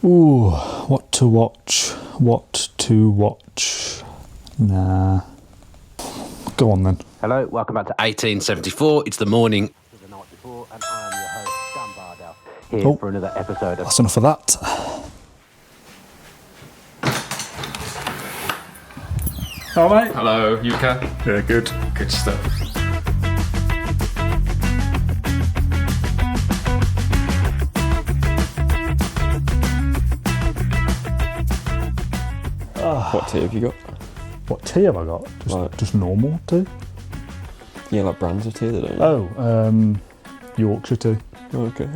Ooh, what to watch? What to watch? Nah. Go on then. Hello, welcome back to 1874. It's the morning of the night before, and I am your host, Dan Bardell, here for another episode of... That's enough of that. All right. Hello, you okay? Yeah, good. Good stuff. What tea have you got? What tea have I got? Just normal tea? Yeah, like brands of tea that don't. Oh, Yorkshire tea. Okay.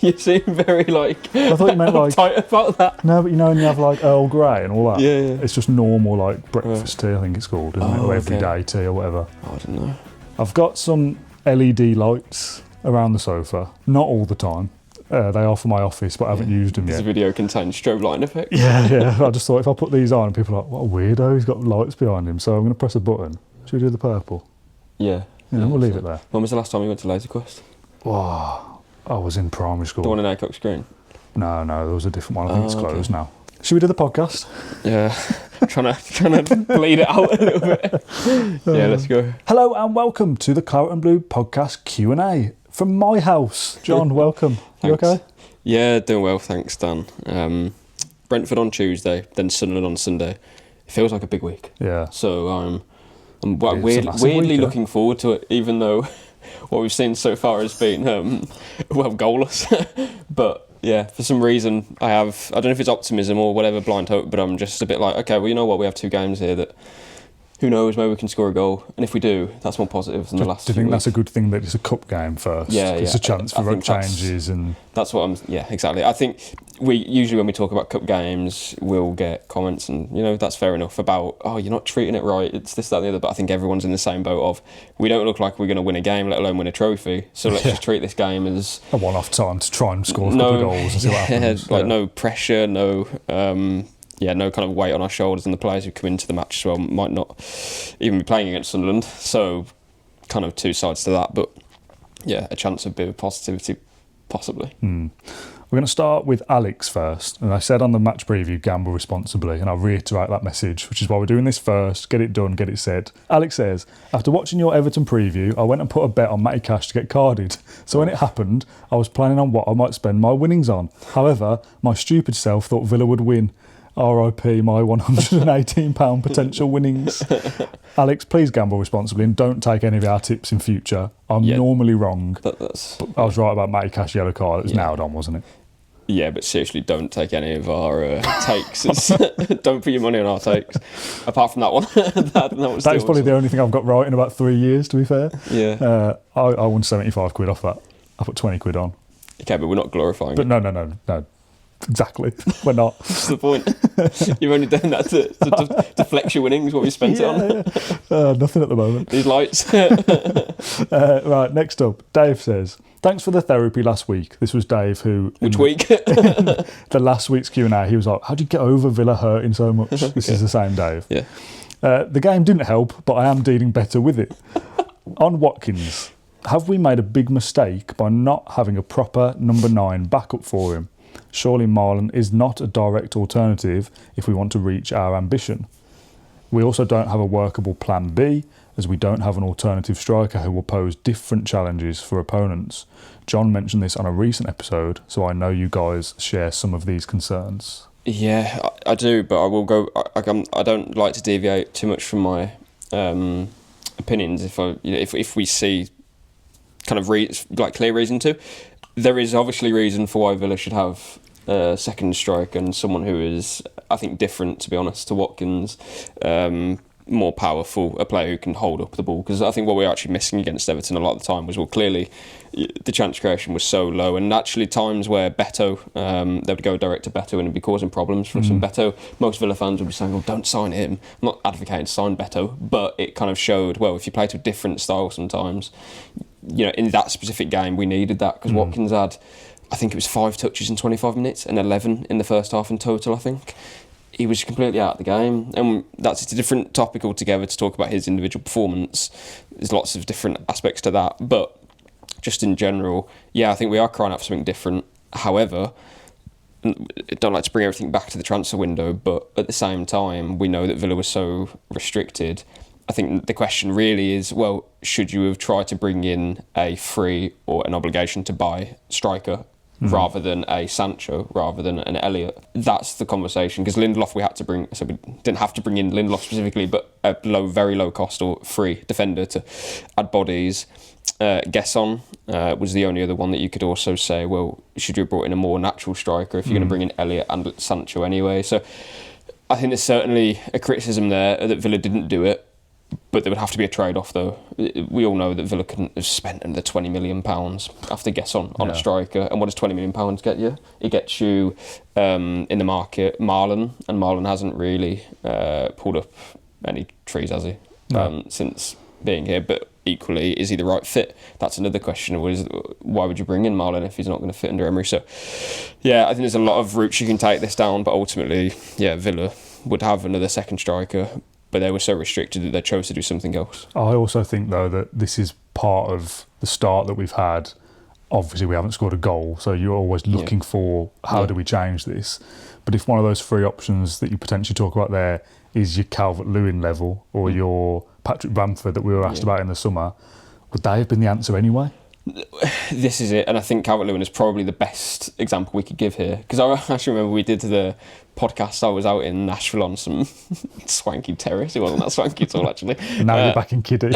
You seem very I thought you meant like tight about that. No, but you know when you have like Earl Grey and all that. Yeah. It's just normal like breakfast tea, I think it's called, isn't it? Or everyday tea or whatever. Oh, I don't know. I've got some LED lights around the sofa. Not all the time. They are for my office, but I haven't used them This yet. video contains strobe lighting effects. Yeah. I just thought if I put these on, people are like, what a weirdo, he's got lights behind him. So I'm going to press a button. Should we do the purple? Yeah. Yeah, we'll leave it there. When was the last time you went to Laser Quest? Wow. I was in primary school. The one in Acock Green? No, there was a different one. I think it's closed now. Should we do the podcast? Yeah. trying to bleed it out a little bit. Yeah, let's go. Hello and welcome to the Claret and Blue podcast Q&A from my house. John, welcome. You okay? Yeah, doing well, thanks, Dan. Brentford on Tuesday, then Sunderland on Sunday. It feels like a big week. Yeah. So I'm It's a weirdly week, looking forward to it, even though what we've seen so far has been, goalless. But yeah, for some reason I don't know if it's optimism or whatever, blind hope, but I'm just a bit like, okay, well, you know what, we have two games here that who knows, maybe we can score a goal. And if we do, that's more positive than the last Do you think few that's a weeks. good thing that it's a cup game first? Yeah. It's a chance for think changes and... That's what I'm... Yeah, exactly. I think we usually, when we talk about cup games, we'll get comments and, that's fair enough about, oh, you're not treating it right, it's this, that and the other. But I think everyone's in the same boat of, we don't look like we're going to win a game, let alone win a trophy. So let's just treat this game as... a one-off time to try and score a couple of goals and see what happens. No pressure, no kind of weight on our shoulders, and the players who come into the match as well might not even be playing against Sunderland. So kind of two sides to that, but yeah, a chance of a bit of positivity, possibly. We're going to start with Alex first. And I said on the match preview, gamble responsibly, and I'll reiterate that message, which is why we're doing this first. Get it done, get it said. Alex says, after watching your Everton preview, I went and put a bet on Matty Cash to get carded. So when it happened, I was planning on what I might spend my winnings on. However, my stupid self thought Villa would win. RIP my £118 potential winnings. Alex, please gamble responsibly and don't take any of our tips in future. I'm normally wrong. But I was right about Matty Cash yellow card. It was nailed on, wasn't it? Yeah, but seriously, don't take any of our takes. Don't put your money on our takes. Apart from that one. That's probably the only thing I've got right in about 3 years, to be fair. Yeah. I won 75 quid off that. I put 20 quid on. Okay, but we're not glorifying it. But no. Exactly. We're not. What's the point? You've only done that to flex your winnings, what we spent it on. Nothing at the moment. These lights. Right, next up, Dave says, thanks for the therapy last week. This was Dave who... Which week? The last week's Q&A, he was like, how'd you get over Villa hurting so much? This is the same Dave. Yeah. The game didn't help, but I am dealing better with it. On Watkins, have we made a big mistake by not having a proper number 9 backup for him? Surely Marlon is not a direct alternative if we want to reach our ambition. We also don't have a workable plan B, as we don't have an alternative striker who will pose different challenges for opponents. John mentioned this on a recent episode, so I know you guys share some of these concerns. Yeah, I do, but I will go... I don't like to deviate too much from my opinions if we see kind of clear reason to. There is obviously reason for why Villa should have a second striker and someone who is, I think, different, to be honest, to Watkins. More powerful, a player who can hold up the ball. Because I think what we were actually missing against Everton a lot of the time was, well, clearly the chance creation was so low. And actually times where Beto, they would go direct to Beto and it'd be causing problems for us. And Beto, most Villa fans would be saying, well, don't sign him. I'm not advocating to sign Beto, but it kind of showed, well, if you play to a different style sometimes... in that specific game, we needed that because Watkins had, I think it was 5 touches in 25 minutes and 11 in the first half in total, I think. He was completely out of the game. And it's a different topic altogether to talk about his individual performance. There's lots of different aspects to that. But just in general, I think we are crying out for something different. However, don't like to bring everything back to the transfer window, but at the same time, we know that Villa was so restricted. I think the question really is, well, should you have tried to bring in a free or an obligation to buy striker rather than a Sancho, rather than an Elliott? That's the conversation, because Lindelof we had to bring, so we didn't have to bring in Lindelof specifically, but a very low cost or free defender to add bodies. Gesson was the only other one that you could also say, well, should you have brought in a more natural striker if you're going to bring in Elliott and Sancho anyway? So I think there's certainly a criticism there that Villa didn't do it, but there would have to be a trade-off though. We all know that Villa couldn't have spent another £20 million after Gesson on a striker. And what does £20 million get you? It gets you in the market Marlon, and Marlon hasn't really pulled up any trees, has he? Since being here, but equally, is he the right fit? That's another question. Why would you bring in Marlon if he's not going to fit under Emery? So, yeah, I think there's a lot of routes you can take this down, but ultimately, yeah, Villa would have another second striker, but they were so restricted that they chose to do something else. I also think, though, that this is part of the start that we've had. Obviously, we haven't scored a goal, so you're always looking for how do we change this. But if one of those three options that you potentially talk about there is your Calvert-Lewin level or your Patrick Bamford that we were asked about in the summer, would they have been the answer anyway? This is it, and I think Calvert-Lewin is probably the best example we could give here, because I actually remember we did the podcast. I was out in Nashville on some swanky terrace. It wasn't that swanky at all, actually. And now you're back in kiddie.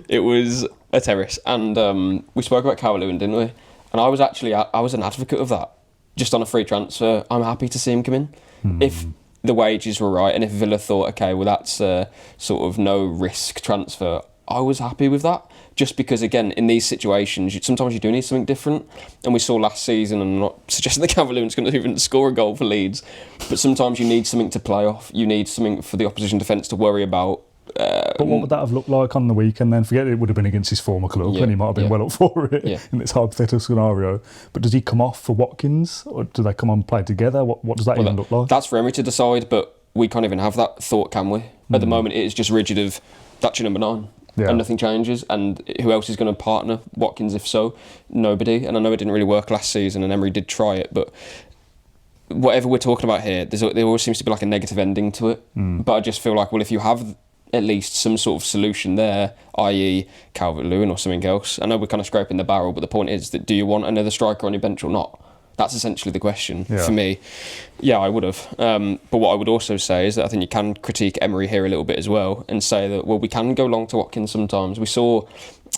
It was a terrace, and we spoke about Calvert-Lewin, didn't we? And I was an advocate of that. Just on a free transfer, I'm happy to see him come in if the wages were right, and if Villa thought, okay, well, that's a sort of no risk transfer, I was happy with that. Just because, again, in these situations, sometimes you do need something different. And we saw last season, and I'm not suggesting that Calvert-Lewin's going to even score a goal for Leeds, but sometimes you need something to play off. You need something for the opposition defence to worry about. But what would that have looked like on the weekend then? Forget it would have been against his former club, and he might have been well up for it in this hypothetical scenario. But does he come off for Watkins, or do they come on and play together? What does that even look like? That's for Emery to decide, but we can't even have that thought, can we? At the moment, it is just rigid of, that's your number 9. And nothing changes. And who else is going to partner Watkins if so? Nobody. And I know it didn't really work last season, and Emery did try it, but whatever we're talking about here, there always seems to be like a negative ending to it. But I just feel like, well, if you have at least some sort of solution there, i.e. Calvert-Lewin or something else, I know we're kind of scraping the barrel, but the point is that do you want another striker on your bench or not? That's essentially the question for me. Yeah, I would have. But what I would also say is that I think you can critique Emery here a little bit as well and say that, well, we can go long to Watkins sometimes. We saw,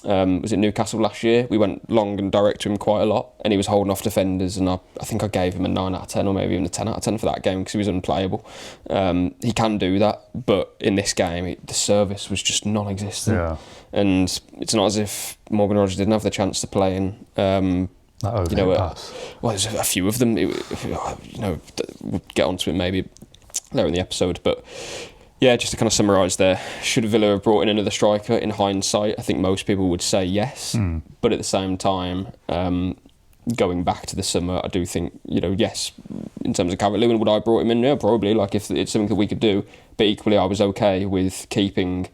was it Newcastle last year? We went long and direct to him quite a lot, and he was holding off defenders, and I think I gave him a 9 out of 10 or maybe even a 10 out of 10 for that game because he was unplayable. He can do that, but in this game, the service was just non-existent. Yeah. And it's not as if Morgan Rogers didn't have the chance to play in... pass. Well, there's a few of them. We'll get onto it maybe later in the episode, but yeah, just to kind of summarise there, should Villa have brought in another striker? In hindsight, I think most people would say yes, but at the same time, going back to the summer, I do think, yes, in terms of Calvert-Lewin, would I have brought him in? Yeah, probably, like if it's something that we could do, but equally I was okay with keeping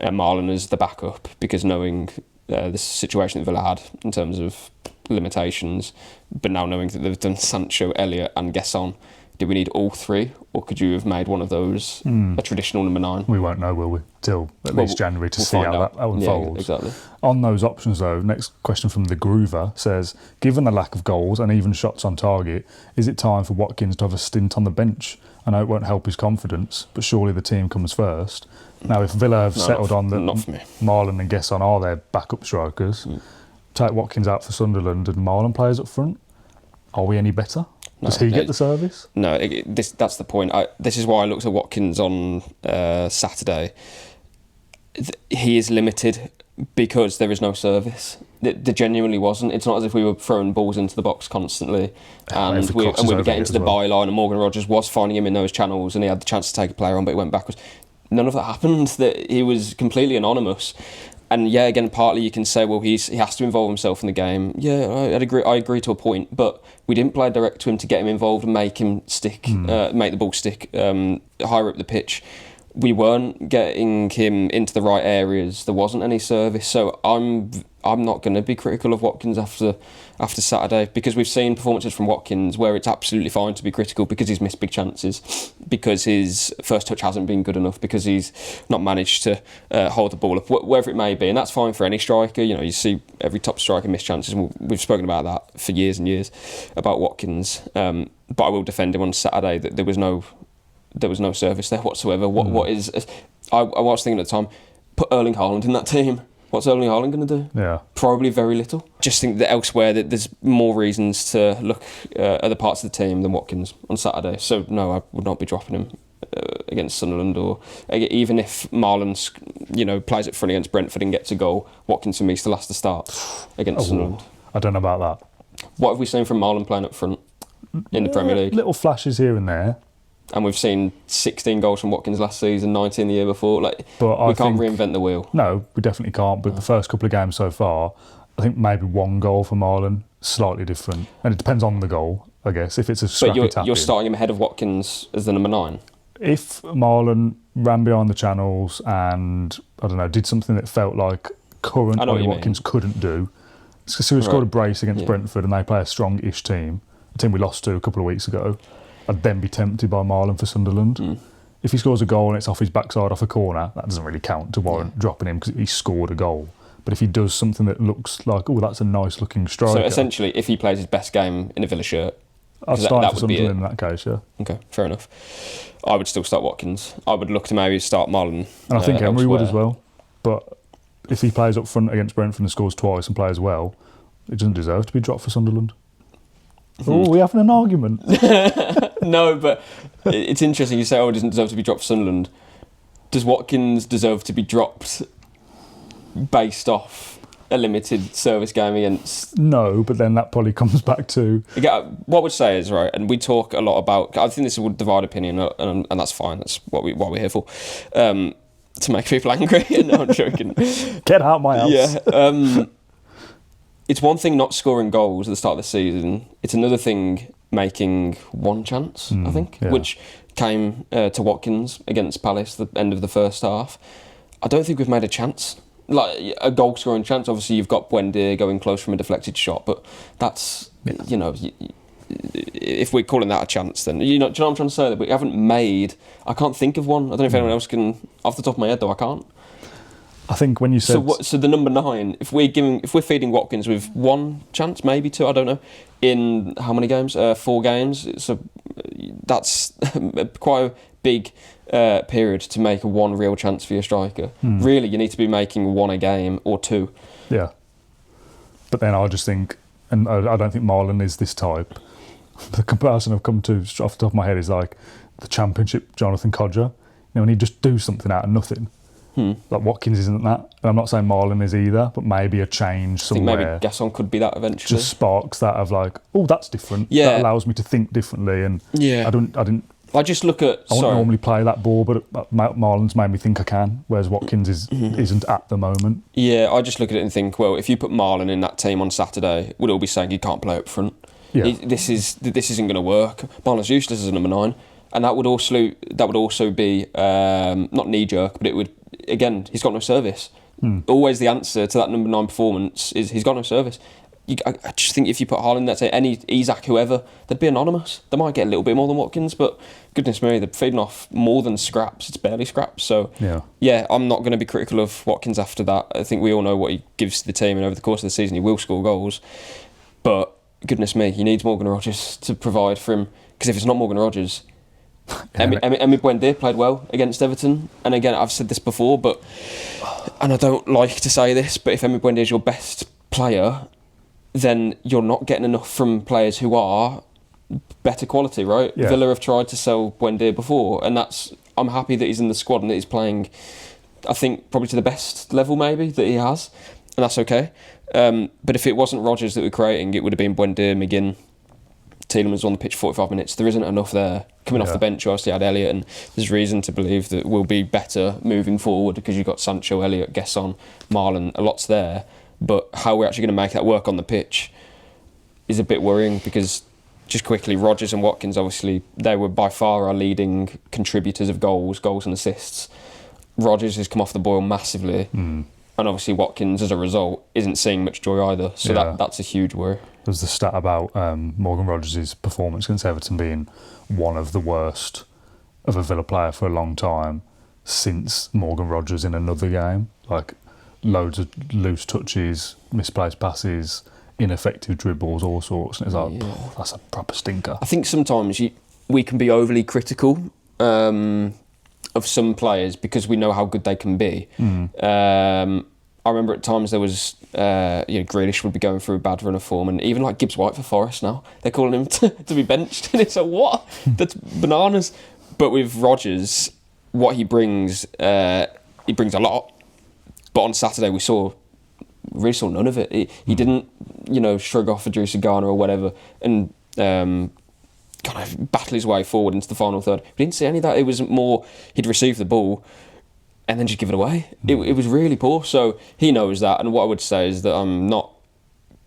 Marlon as the backup, because knowing the situation that Villa had in terms of limitations, but now knowing that they've done Sancho, Elliott and Gesson, do we need all three, or could you have made one of those a traditional number 9? We won't know, will we, till at least January to see how that unfolds. Yeah, exactly. On those options though, next question from the Groover says, given the lack of goals and even shots on target, is it time for Watkins to have a stint on the bench? I know it won't help his confidence, but surely the team comes first. Now if Villa have settled on that Marlon and Gesson are their backup strikers, take Watkins out for Sunderland and Marlon plays up front, are we any better? Does he get the service? No, that's the point. This is why I looked at Watkins on Saturday. He is limited because there is no service. There genuinely wasn't. It's not as if we were throwing balls into the box constantly and we were getting to the byline and Morgan Rogers was finding him in those channels and he had the chance to take a player on, but he went backwards. None of that happened. He was completely anonymous. And yeah, again, partly you can say, well, he has to involve himself in the game. Yeah, I agree to a point, but we didn't play direct to him to get him involved and make him stick, make the ball stick higher up the pitch. we weren't getting him into the right areas. There wasn't any service, so I'm not going to be critical of Watkins after Saturday, because we've seen performances from Watkins where it's absolutely fine to be critical because he's missed big chances, because his first touch hasn't been good enough, because he's not managed to hold the ball up, wherever it may be, and that's fine for any striker. You know, you see every top striker miss chances, and we've spoken about that for years and years about Watkins. But I will defend him on Saturday that there was no service there whatsoever. What is? I was thinking at the time, put Erling Haaland in that team. What's Erling Haaland going to do? Yeah. Probably very little. Just think that elsewhere that there's more reasons to look at other parts of the team than Watkins on Saturday. So no, I would not be dropping him against Sunderland, or even if Marlon, plays it front against Brentford and gets a goal, Watkins for me still has to start against Sunderland. I don't know about that. What have we seen from Marlon playing up front in the Premier League? Little flashes here and there. And we've seen 16 goals from Watkins last season, 19 the year before. But we can't reinvent the wheel. No, we definitely can't. But the first couple of games so far, I think maybe one goal for Marlon, slightly different. And it depends on the goal, I guess. If it's a scrappy tap-in. You're starting him ahead of Watkins as the number 9? If Marlon ran behind the channels and, I don't know, did something that felt like current Ollie Watkins couldn't do. So he scored a brace against Brentford and they play a strong-ish team, a team we lost to a couple of weeks ago. I'd then be tempted by Marlon for Sunderland. If he scores a goal and it's off his backside off a corner, that doesn't really count to warrant dropping him because he scored a goal. But if he does something that looks like, that's a nice looking striker. So essentially, if he plays his best game in a Villa shirt, I'd start for Sunderland in that case, yeah. Okay, fair enough. I would still start Watkins. I would look to maybe start Marlon. And I think Emery would as well. But if he plays up front against Brentford and scores twice and plays well, it doesn't deserve to be dropped for Sunderland. Oh, we're having an argument. No, but it's interesting. You say, it doesn't deserve to be dropped for Sunderland. Does Watkins deserve to be dropped based off a limited service game against? No, but then that probably comes back to... What we'd say is, right, and we talk a lot about... I think this would divide opinion, and that's fine. That's what we're here for. To make people angry. No, I'm joking. Get out my house. Yeah. It's one thing not scoring goals at the start of the season. It's another thing making one chance, I think, which came to Watkins against Palace at the end of the first half. I don't think we've made a chance. Like a goal scoring chance. Obviously, you've got Buendia going close from a deflected shot, but that's, if we're calling that a chance, then, do you know what I'm trying to say? That we haven't made... I can't think of one. I don't know if anyone else can... Off the top of my head, though, I can't. I think when you said... So the number 9, if we're feeding Watkins with one chance, maybe 2, I don't know, in how many games? 4 games. So that's quite a big period to make one real chance for your striker. Really, you need to be making 1 a game or 2. Yeah. But then I just think, and I don't think Marlon is this type. The comparison I've come to off the top of my head is like the Championship Jonathan Codger. When he just do something out of nothing. Like Watkins isn't that, and I'm not saying Marlon is either, but maybe a change somewhere. I think maybe Gasson could be that eventually. Just sparks that of like, that's different. Yeah, that allows me to think differently, and I just look at. I wouldn't normally play that ball, but Marlon's made me think I can, whereas Watkins isn't at the moment. Yeah, I just look at it and think, well, if you put Marlon in that team on Saturday, we'd all be saying he can't play up front. Yeah. This isn't going to work. Marlon's useless as a number 9, and that would also be not knee jerk, but it would. Again, he's got no service. Always the answer to that number 9 performance is he's got no service. I just think if you put Haaland, let's say any Isak, whoever, they'd be anonymous. They might get a little bit more than Watkins, but goodness me, they're feeding off more than scraps. It's barely scraps. So yeah, I'm not going to be critical of Watkins after that. I think we all know what he gives to the team, and over the course of the season he will score goals. But goodness me, he needs Morgan Rogers to provide for him, because if it's not Morgan Rogers... Emi Buendia played well against Everton, and again, I've said this before, and I don't like to say this, but if Emi Buendia is your best player, then you're not getting enough from players who are better quality, right? Yeah. Villa have tried to sell Buendia before, and I'm happy that he's in the squad and that he's playing, I think, probably to the best level maybe that he has, and that's okay. But if it wasn't Rodgers that we're creating, it would have been Buendia, McGinn, Tielemans on the pitch 45 minutes. There isn't enough there. Coming off the bench, you obviously had Elliott, and there's reason to believe that we'll be better moving forward because you've got Sancho, Elliott, Gesson, Marlon, a lot's there. But how we're actually going to make that work on the pitch is a bit worrying, because just quickly, Rodgers and Watkins, obviously, they were by far our leading contributors of goals and assists. Rodgers has come off the boil massively, and obviously Watkins, as a result, isn't seeing much joy either. So that's a huge worry. There's the stat about Morgan Rodgers' performance against Everton being one of the worst of a Villa player for a long time since Morgan Rodgers in another game. Like, loads of loose touches, misplaced passes, ineffective dribbles, all sorts. And it's like, that's a proper stinker. I think sometimes we can be overly critical of some players because we know how good they can be. I remember at times there was, Grealish would be going through a bad run of form, and even like Gibbs White for Forest now, they're calling him to be benched, and it's like, what? That's bananas. But with Rodgers, what he brings a lot. But on Saturday we really saw none of it. He didn't, shrug off Idrissa Gana or whatever, and kind of battle his way forward into the final third. We didn't see any of that. It was more he'd receive the ball and then just give it away. It was really poor. So he knows that. And what I would say is that I'm not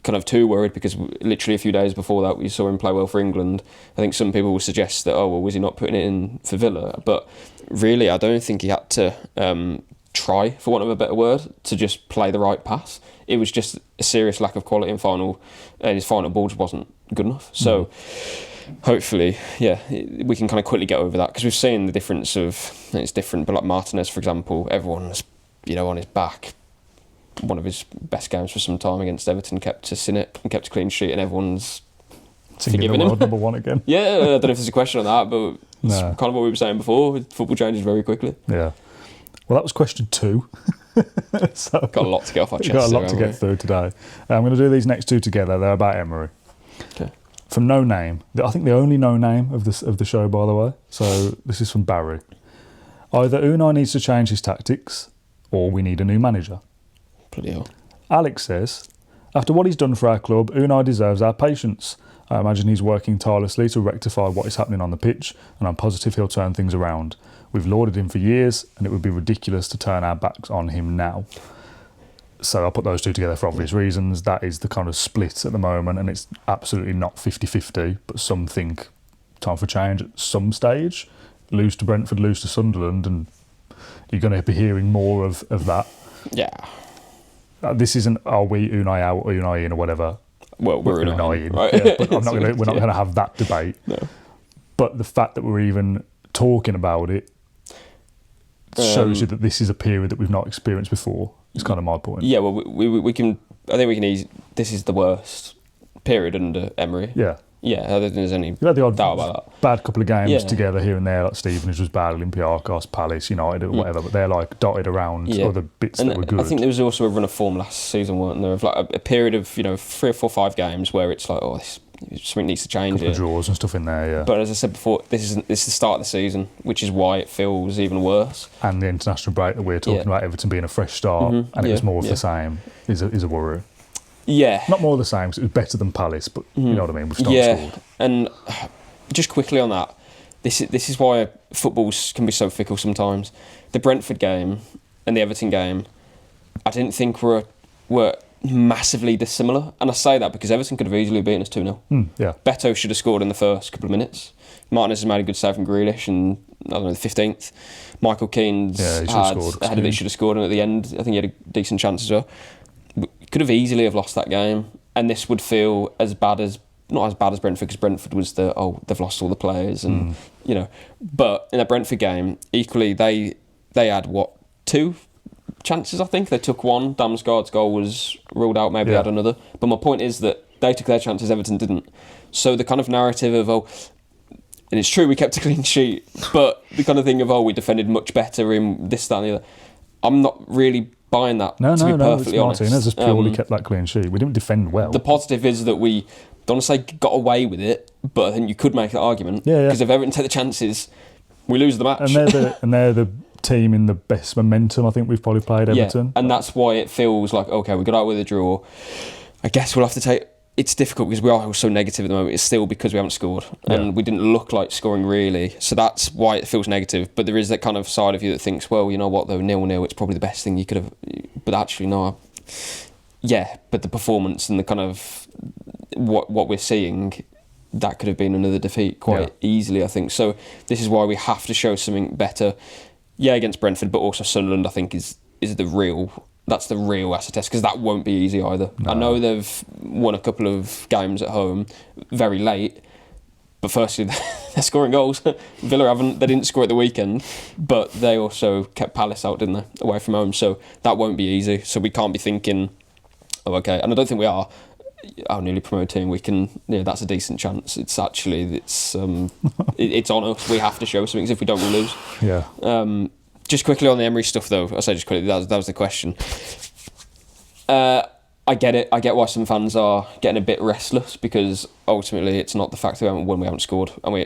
kind of too worried, because literally a few days before that we saw him play well for England. I think some people will suggest that, was he not putting it in for Villa? But really, I don't think he had to try, for want of a better word, to just play the right pass. It was just a serious lack of quality in final, and his final ball just wasn't good enough. So hopefully, we can kind of quickly get over that, because we've seen the difference of, and it's different, but like Martinez, for example, everyone's, on his back. One of his best games for some time against Everton, kept us in it and kept a clean sheet, and everyone's forgiving him. Number one again. Yeah, I don't know if there's a question on that, but it's kind of what we were saying before. Football changes very quickly. Yeah. Well, that was question 2. So got a lot to get off our chest. Got a lot to get through today. I'm going to do these next 2 together. They're about Emery. Okay. From No Name. I think the only No Name of the show, by the way. So this is from Barry. Either Unai needs to change his tactics, or we need a new manager. Bloody hell. Alex says, after what he's done for our club, Unai deserves our patience. I imagine he's working tirelessly to rectify what is happening on the pitch, and I'm positive he'll turn things around. We've lauded him for years, and it would be ridiculous to turn our backs on him now. So I'll put those 2 together for obvious reasons. That is the kind of split at the moment, and it's absolutely not 50-50, but some think time for change at some stage. Lose to Brentford, lose to Sunderland, and you're going to be hearing more of that. Yeah. This isn't, are we Unai out or Unai in or whatever. Well, we're Unai in. Right? Yeah, but we're not going to have that debate. No. But the fact that we're even talking about it shows you that this is a period that we've not experienced before. Is kind of my point. Yeah, well, we can. I think we can. This is the worst period under Emery. Yeah. Yeah, I don't think there's any You've had the odd doubt about that. Bad couple of games together here and there, like Stevenage was bad, Olympiacos, Palace, United, or whatever, but they're like dotted around other bits that were good. I think there was also a run of form last season, weren't there? Of like a period of 3 or 4 or 5 games where it's like, something needs to change. Couple of draws and stuff in there, yeah. But as I said before, this is the start of the season, which is why it feels even worse. And the international break that we're talking about, Everton being a fresh start, and it was more of the same, is a worry. Yeah. Not more of the same, because it was better than Palace, but you know what I mean, we've still scored. And just quickly on that, this is why football can be so fickle sometimes. The Brentford game and the Everton game, I didn't think were massively dissimilar. And I say that because Everton could have easily beaten us 2-0. Yeah. Beto should have scored in the first couple of minutes. Martinez has made a good save from Grealish, and I don't know, the 15th. Michael Keane's he should have scored, and at the end, I think he had a decent chance as well. Could have easily have lost that game, and this would feel not as bad as Brentford, because Brentford was they've lost all the players, and but in that Brentford game, equally they had 2 chances. I think they took one. Damsgaard's goal was ruled out. Maybe they had another. But my point is that they took their chances, Everton didn't. So the kind of narrative of and it's true we kept a clean sheet, but the kind of thing of we defended much better in this, that, and the other. I'm not really buying that, to be perfectly honest. Martinez has purely kept that clean sheet. We didn't defend well. The positive is that we, don't want to say got away with it, but then you could make that argument. Because if Everton take the chances, we lose the match. And they're the team in the best momentum I think we've probably played, Everton. And that's why it feels like, okay, we got out with a draw. I guess we'll have to take... It's difficult because we are so negative at the moment. It's still because we haven't scored. And we didn't look like scoring really. So that's why it feels negative. But there is that kind of side of you that thinks, well, you know what though, 0-0, it's probably the best thing you could have... But actually, no. But the performance and the kind of... What we're seeing that could have been another defeat quite easily, I think. So this is why we have to show something better. Yeah, against Brentford, but also Sunderland, I think, is the real... That's the real acid test, because that won't be easy either. No. I know they've won a couple of games at home very late, but firstly, they're scoring goals. Villa haven't. They didn't score at the weekend, but they also kept Palace out, didn't they, away from home. So that won't be easy. So we can't be thinking, oh, okay. And I don't think we are. Our newly promoted team, we can. That's a decent chance. It's actually it's on us. We have to show something. 'Cause if we don't, we lose. Yeah. Just quickly on the Emery stuff, though. I say just quickly. That was the question. I get it. I get why some fans are getting a bit restless, because ultimately it's not the fact that we haven't won, we haven't scored. And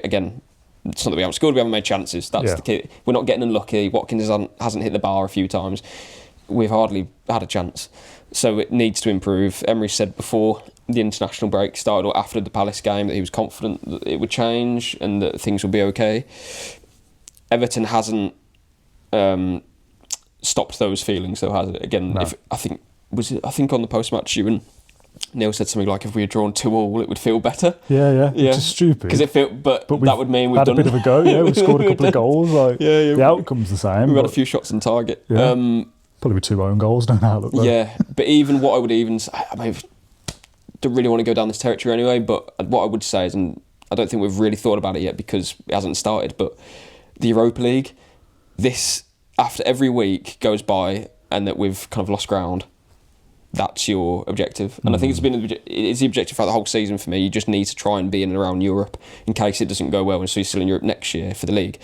it's not that we haven't scored, we haven't made chances. That's the key. We're not getting unlucky. Watkins hasn't hit the bar a few times. We've hardly had a chance. So it needs to improve. Emery said before the international break started, or after the Palace game, that he was confident that it would change and that things would be okay. Everton hasn't stopped those feelings, though, has it? Again, no. I think on the post-match, you and Neil said something like, if we had drawn 2-2, it would feel better. Yeah. Which is stupid. Because but that would mean we've had done a bit of a go. Yeah, we've scored a couple of goals. The outcome's the same. We've had a few shots on target. Yeah. Probably with 2 own goals, don't know. Yeah, but even what I would even say, I don't really want to go down this territory anyway, but what I would say is, and I don't think we've really thought about it yet because it hasn't started, but the Europa League, this, after every week goes by and that we've kind of lost ground, that's your objective. And I think it's the objective for the whole season for me. You just need to try and be in and around Europe in case it doesn't go well, and so you're still in Europe next year for the league.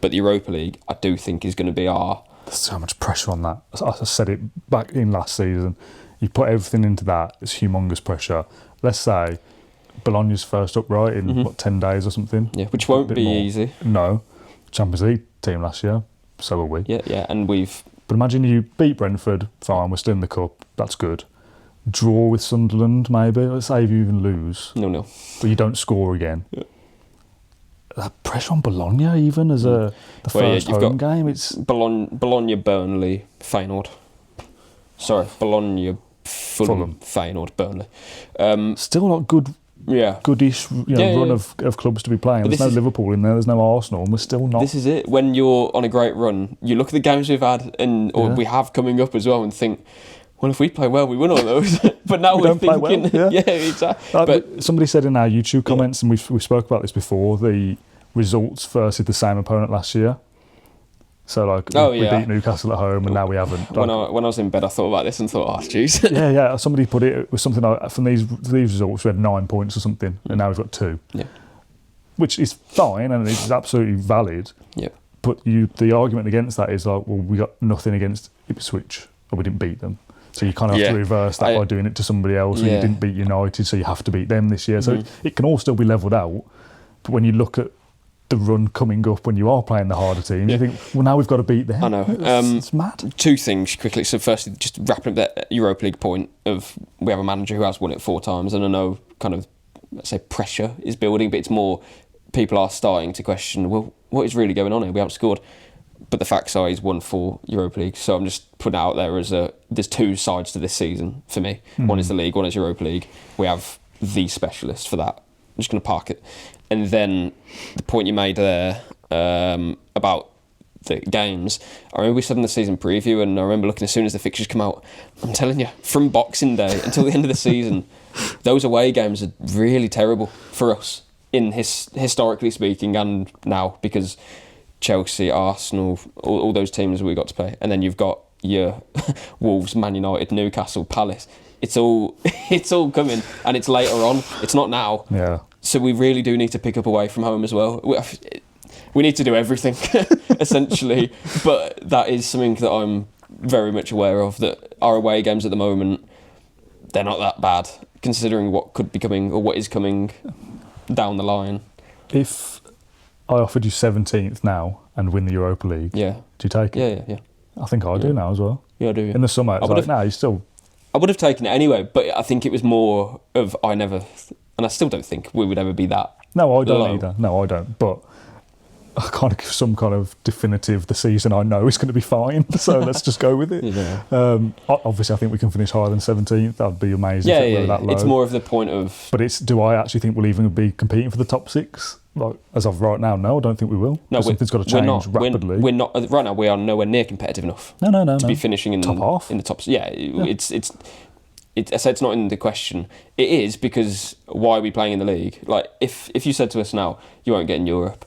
But the Europa League, I do think, is going to be our... There's so much pressure on that. I said it back in last season. You put everything into that, it's humongous pressure. Let's say Bologna's first up right in 10 days or something. Yeah, which won't be easy. No. Champions League team last year, so were we. Yeah, and we've... But imagine you beat Brentford, fine, we're still in the cup, that's good. Draw with Sunderland, maybe. Let's say if you even lose. No. But you don't score again. Yeah. That pressure on Bologna, even as the first home game, it's... Bologna, Burnley, Feyenoord. Sorry, Bologna, Fulham, Feyenoord, Burnley. Still not good... Yeah, goodish run of clubs to be playing. There's no Liverpool in there, there's no Arsenal, and we're still not. This is it. When you're on a great run, you look at the games we've had or we have coming up as well, and think, well, if we play well, we win all those. But now we're thinking, exactly. But somebody said in our YouTube comments, and we spoke about this before, the results versus the same opponent last year. So we beat Newcastle at home, and now we haven't. When I was in bed, I thought about this and thought, oh, jeez. Yeah. Somebody put it was something like, from these results, we had 9 points or something, and now we've got 2. Yeah. Which is fine, and it's absolutely valid. Yeah. But the argument against that is like, well, we got nothing against Ipswich, or we didn't beat them. So you kind of have to reverse that by doing it to somebody else. Or you didn't beat United, so you have to beat them this year. So it can all still be levelled out. But when you look at the run coming up when you are playing the harder teams, you think, well, now we've got to beat them. I know. It's mad. 2 things quickly. So firstly, just wrapping up that Europa League point of, we have a manager who has won it 4 times, and I know kind of, let's say, pressure is building, but it's more people are starting to question, well, what is really going on here? We haven't scored. But the facts are he's won 4 Europa League. So I'm just putting it out there as there's 2 sides to this season for me. One is the league, one is Europa League. We have the specialist for that. I'm just going to park it. And then the point you made there about the games, I remember we said in the season preview, and I remember looking as soon as the fixtures come out, I'm telling you, from Boxing Day until the end of the season, those away games are really terrible for us, historically speaking, and now, because Chelsea, Arsenal, all those teams we got to play, and then you've got your Wolves, Man United, Newcastle, Palace. It's all coming, and it's later on. It's not now. Yeah. So we really do need to pick up away from home as well. We need to do everything, essentially. But that is something that I'm very much aware of, that our away games at the moment, they're not that bad, considering what could be coming, or what is coming down the line. If I offered you 17th now and win the Europa League, do you take it? Yeah. I think I do now as well. Yeah, I do. Yeah. In the summer, it's you still... I would have taken it anyway, but I think it was more of, and I still don't think we would ever be that No, I don't low. either. No, I don't. But I can't give some kind of definitive, the season I know is going to be fine, so let's just go with it. Yeah. Obviously, I think we can finish higher than 17th. That would be amazing if we were that low. It's more of the point of... But do I actually think we'll even be competing for the top 6? Like, as of right now, no, I don't think we will. No, something's got to change rapidly. We're not right now. We are nowhere near competitive enough. No. To be finishing in top half. In the top. Yeah, it's. I said it's not in the question. It is, because why are we playing in the league? Like, if you said to us now, you won't get in Europe,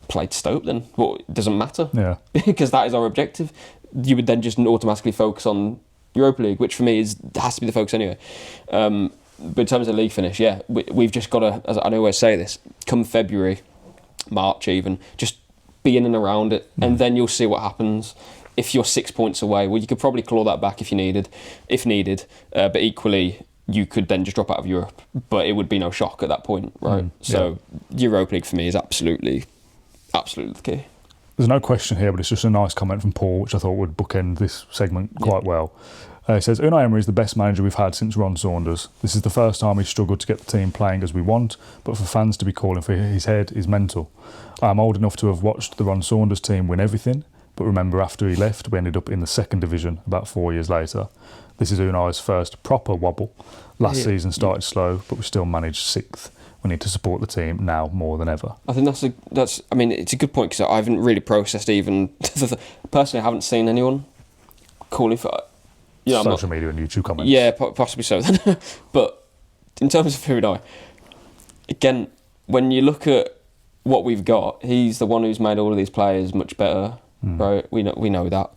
play to Stoke then. Well, it doesn't matter. Yeah. Because that is our objective. You would then just automatically focus on Europa League, which for me has to be the focus anyway. But in terms of league finish, yeah, we've just got to, as I always say this, come February, March even, just be in and around it, and then you'll see what happens. If you're 6 points away, well, you could probably claw that back if needed. But equally, you could then just drop out of Europe. But it would be no shock at that point, right? So Europa League for me is absolutely the key. There's no question here, but it's just a nice comment from Paul, which I thought would bookend this segment quite well. He says, Unai Emery is the best manager we've had since Ron Saunders. This is the first time he's struggled to get the team playing as we want, but for fans to be calling for his head is mental. I am old enough to have watched the Ron Saunders team win everything, but remember after he left, we ended up in the 2nd division about 4 years later. This is Unai's first proper wobble. Last season started slow, but we still managed 6th. We need to support the team now more than ever. I think that's. I mean, it's a good point, because I haven't really processed even. Personally, I haven't seen anyone calling for. Social media and YouTube comments. Yeah, possibly so. But in terms of Unai, again, when you look at what we've got, he's the one who's made all of these players much better. Right, we know that.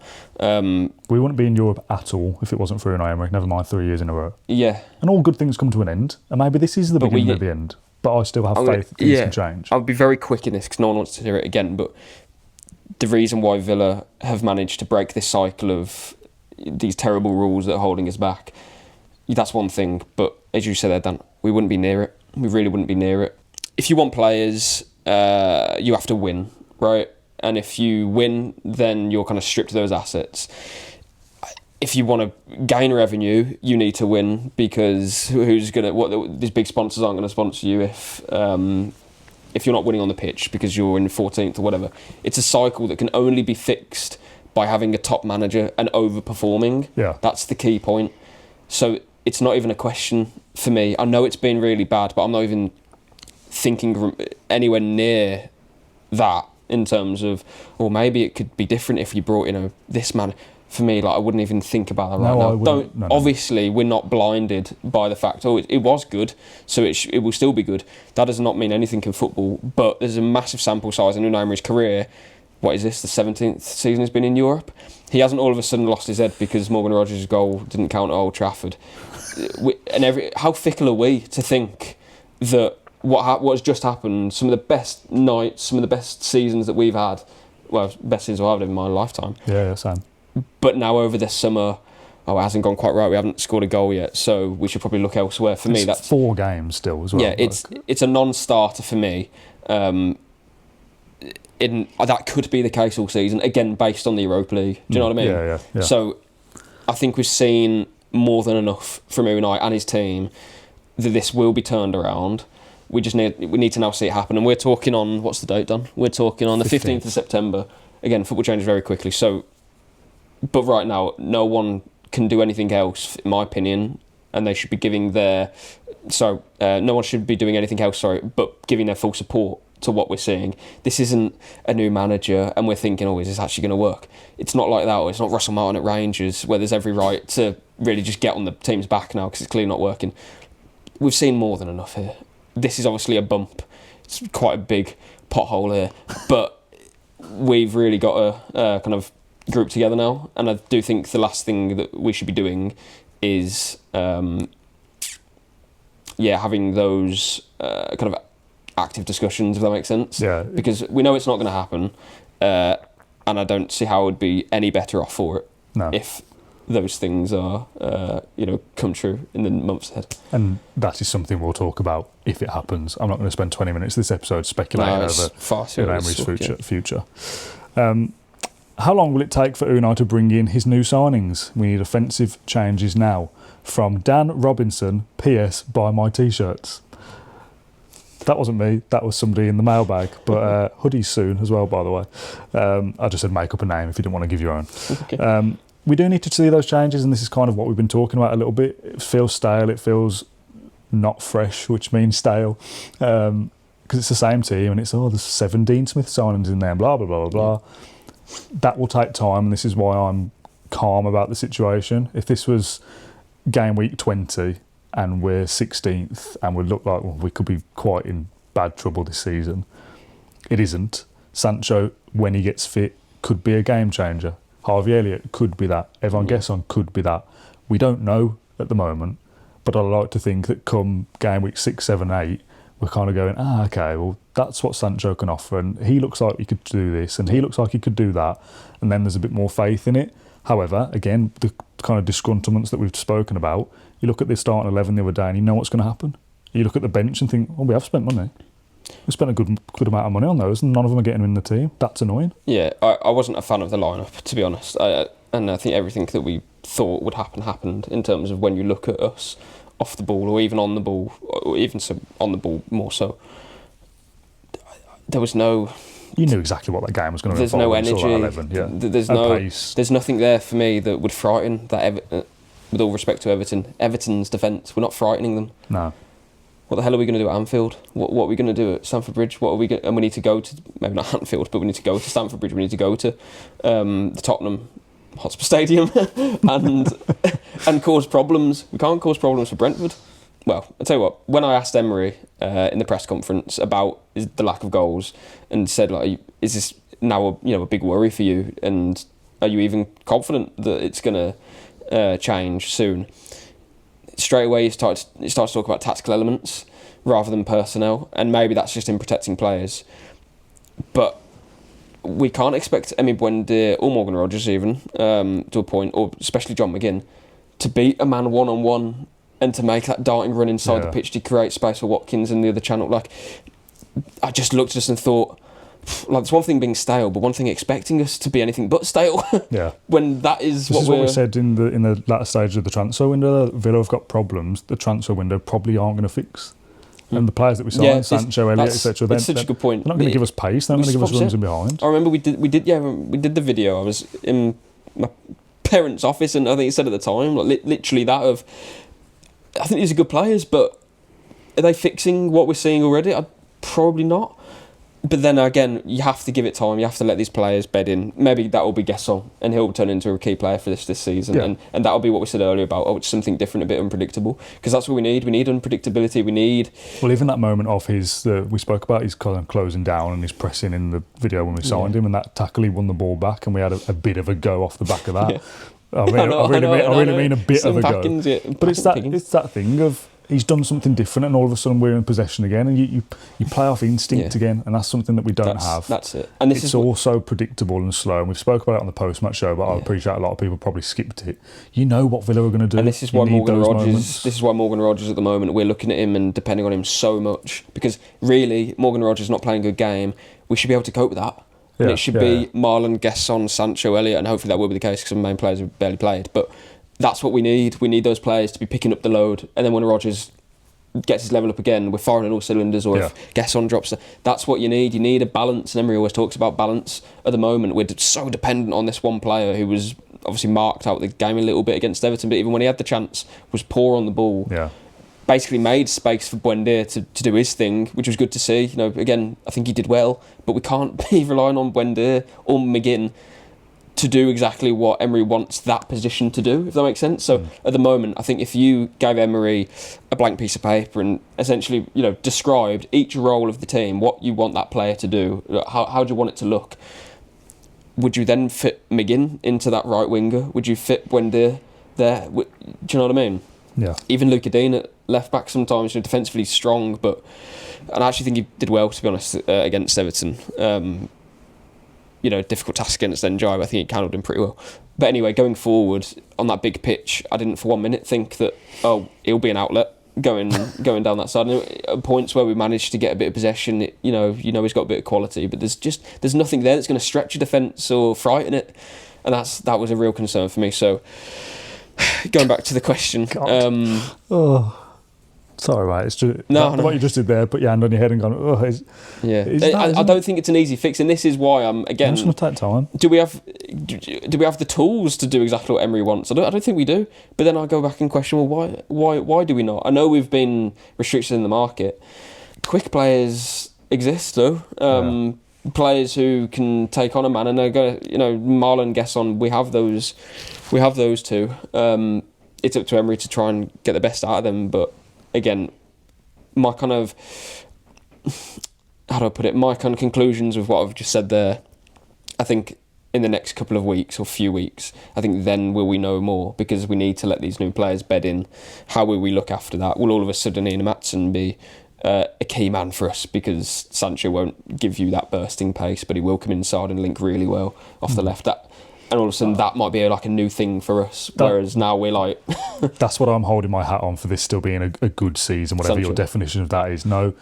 We wouldn't be in Europe at all if it wasn't for Unai Emery. Never mind 3 years in a row. Yeah, and all good things come to an end, and maybe this is the beginning of the end. But I still have faith that things can change. I'll be very quick in this because no one wants to hear it again. But the reason why Villa have managed to break this cycle of these terrible rules that are holding us back, that's one thing. But as you said there, Dan, we wouldn't be near it. We really wouldn't be near it. If you want players, you have to win, right? And if you win, then you're kind of stripped of those assets. If you want to gain revenue, you need to win, because these big sponsors aren't going to sponsor you if you're not winning on the pitch because you're in 14th or whatever. It's a cycle that can only be fixed by having a top manager and overperforming. Yeah. That's the key point. So it's not even a question for me. I know it's been really bad, but I'm not even thinking anywhere near that in terms of, or maybe it could be different if you brought in this man. For me, I wouldn't even think about that right now. Obviously, we're not blinded by the fact, it was good, so it will still be good. That does not mean anything in football, but there's a massive sample size in Unai Emery's career. What is this, the 17th season he's been in Europe? He hasn't all of a sudden lost his head because Morgan Rogers' goal didn't count at Old Trafford. How fickle are we to think that what has just happened, some of the best nights, some of the best seasons that we've had, well, best seasons I've had in my lifetime. Yeah, same. But now over this summer, it hasn't gone quite right. We haven't scored a goal yet, so we should probably look elsewhere. For me, that's 4 games still as well. Yeah, it's a non-starter for me. That could be the case all season, again, based on the Europa League. Do you know what I mean? Yeah. So I think we've seen more than enough from Unai and his team that this will be turned around. We need to now see it happen. And we're talking on, what's the date, Don? We're talking on the 15th of September. Again, football changes very quickly. So, but right now, no one can do anything else, in my opinion, and they should be giving no one should be doing anything else, but giving their full support to what we're seeing. This isn't a new manager and we're thinking, is this actually going to work? It's not like that. It's not Russell Martin at Rangers where there's every right to really just get on the team's back now because it's clearly not working. We've seen more than enough here. This is obviously a bump. It's quite a big pothole here, but we've really got to kind of group together now, and I do think the last thing that we should be doing is having those kind of active discussions, if that makes sense. Yeah. Because we know it's not going to happen, and I don't see how it would be any better off for it if those things are come true in the months ahead. And that is something we'll talk about if it happens. I'm not going to spend 20 minutes this episode speculating over Emery's future. How long will it take for Unai to bring in his new signings? We need offensive changes now. From Dan Robinson, PS, buy my T-shirts. That wasn't me. That was somebody in the mailbag. But hoodies soon as well, by the way. I just said make up a name if you didn't want to give your own. Okay. We do need to see those changes, and this is kind of what we've been talking about a little bit. It feels stale. It feels not fresh, which means stale. Because it's the same team, and it's, there's 17 Smith signings in there, blah, blah, blah, blah, blah. That will take time, and this is why I'm calm about the situation. If this was game week 20 and we're 16th and we look like we could be quite in bad trouble this season, it isn't. Sancho, when he gets fit, could be a game changer. Harvey Elliott could be that. Evan Gesson could be that. We don't know at the moment, but I like to think that come game week 6, 7, 8, we're kind of going, okay, well, that's what Sancho can offer, and he looks like he could do this, and he looks like he could do that, and then there's a bit more faith in it. However, again, the kind of disgruntlements that we've spoken about, you look at the starting 11 the other day and you know what's going to happen. You look at the bench and think, we have spent money. We spent a good amount of money on those, and none of them are getting in the team. That's annoying. Yeah, I wasn't a fan of the lineup, to be honest. And I think everything that we thought would happen happened in terms of when you look at us off the ball or even on the ball, or even so on the ball more so. There was no... You knew exactly what that game was going to be. There's no energy. 11, yeah. There's nothing there for me that would frighten that. With all respect to Everton's defence, we're not frightening them. No. What the hell are we going to do at Anfield? What are we going to do at Stamford Bridge? What are we and we need to go to, maybe not Anfield, but we need to go to Stamford Bridge. We need to go to the Tottenham Hotspur Stadium and cause problems. We can't cause problems for Brentford. Well, I'll tell you what, when I asked Emery in the press conference about the lack of goals and said, like, is this now a big worry for you? And are you even confident that it's going to change soon? Straight away, he starts to talk about tactical elements rather than personnel, and maybe that's just in protecting players. But we can't expect Emi Buendia or Morgan Rogers even, to a point, or especially John McGinn, to beat a man one-on-one and to make that darting run inside the pitch to create space for Watkins and the other channel. Like, I just looked at us and thought, like, it's one thing being stale, but one thing expecting us to be anything but stale. Yeah. When that is this is what we said in the latter stage of the transfer window. Villa have got problems. The transfer window probably aren't going to fix. And the players that we signed, Sancho, Elliott, etc. That's such a good point. They're not going to give us pace. They're not going to give us runs in behind. I remember we did the video. I was in my parents' office, and I think it said at the time, like, literally that of, I think these are good players, but are they fixing what we're seeing already? Probably not. But then again, you have to give it time. You have to let these players bed in. Maybe that will be Gesson, and he'll turn into a key player for this season. Yeah. And that'll be what we said earlier about it's something different, a bit unpredictable. Because that's what we need. We need unpredictability. We need... Well, even that moment of his... we spoke about his kind of closing down and his pressing in the video when we signed him, and that tackle, he won the ball back, and we had a bit of a go off the back of that. Yeah. I really mean a bit of a go. But it's that thing of... He's done something different, and all of a sudden we're in possession again, and you play off instinct again, and that's something that we don't have. That's it. And it's all so predictable and slow, and we've spoke about it on the post-match show, but I appreciate a lot of people probably skipped it. You know what Villa are going to do. And this is why Morgan Rogers at the moment, we're looking at him and depending on him so much, because really, Morgan Rogers not playing a good game, we should be able to cope with that. And it should be Marlon, Gesson, Sancho, Elliott, and hopefully that will be the case because some main players have barely played, but that's what we need. We need those players to be picking up the load, and then when Rodgers gets his level up again, we're firing on all cylinders, or if Gesson drops, that's what you need. You need a balance, and Emery always talks about balance. At the moment, we're so dependent on this one player who was obviously marked out the game a little bit against Everton, but even when he had the chance, was poor on the ball. Yeah. Basically made space for Buendia to do his thing, which was good to see. Again, I think he did well, but we can't be relying on Buendia or McGinn to do exactly what Emery wants that position to do, if that makes sense. So at the moment, I think if you gave Emery a blank piece of paper and essentially, described each role of the team, what you want that player to do, how do you want it to look, would you then fit McGinn into that right winger? Would you fit Buendia there? Do you know what I mean? Yeah. Even Luca Dean at left back sometimes, defensively strong, and I actually think he did well, to be honest, against Everton. Difficult task against Njai, but I think he handled him pretty well. But anyway, going forward on that big pitch, I didn't for 1 minute think that he'll be an outlet going down that side. And at points where we managed to get a bit of possession, he's got a bit of quality, but there's nothing there that's going to stretch your defence or frighten it, and that was a real concern for me. So going back to the question, Sorry, right. It's just No. what you just did there. Put your hand on your head and gone. Oh, I don't think it's an easy fix, and this is why I'm again. It's going to take time. Do we have the tools to do exactly what Emery wants? I don't think we do. But then I go back and question, well, why do we not? I know we've been restricted in the market. Quick players exist though. Players who can take on a man, and they're going to, Marlon, Gesson. We have those two. It's up to Emery to try and get the best out of them. But again, my kind of conclusions with what I've just said there, I think in the next couple of weeks or few weeks, I think then will we know more, because we need to let these new players bed in. How will we look after that? Will all of a sudden Ian Maatsen be a key man for us, because Sancho won't give you that bursting pace, but he will come inside and link really well off the left. And all of a sudden that might be like a new thing for us, whereas now we're like... That's what I'm holding my hat on for this still being a good season, whatever Sancho. Your definition of that is. No,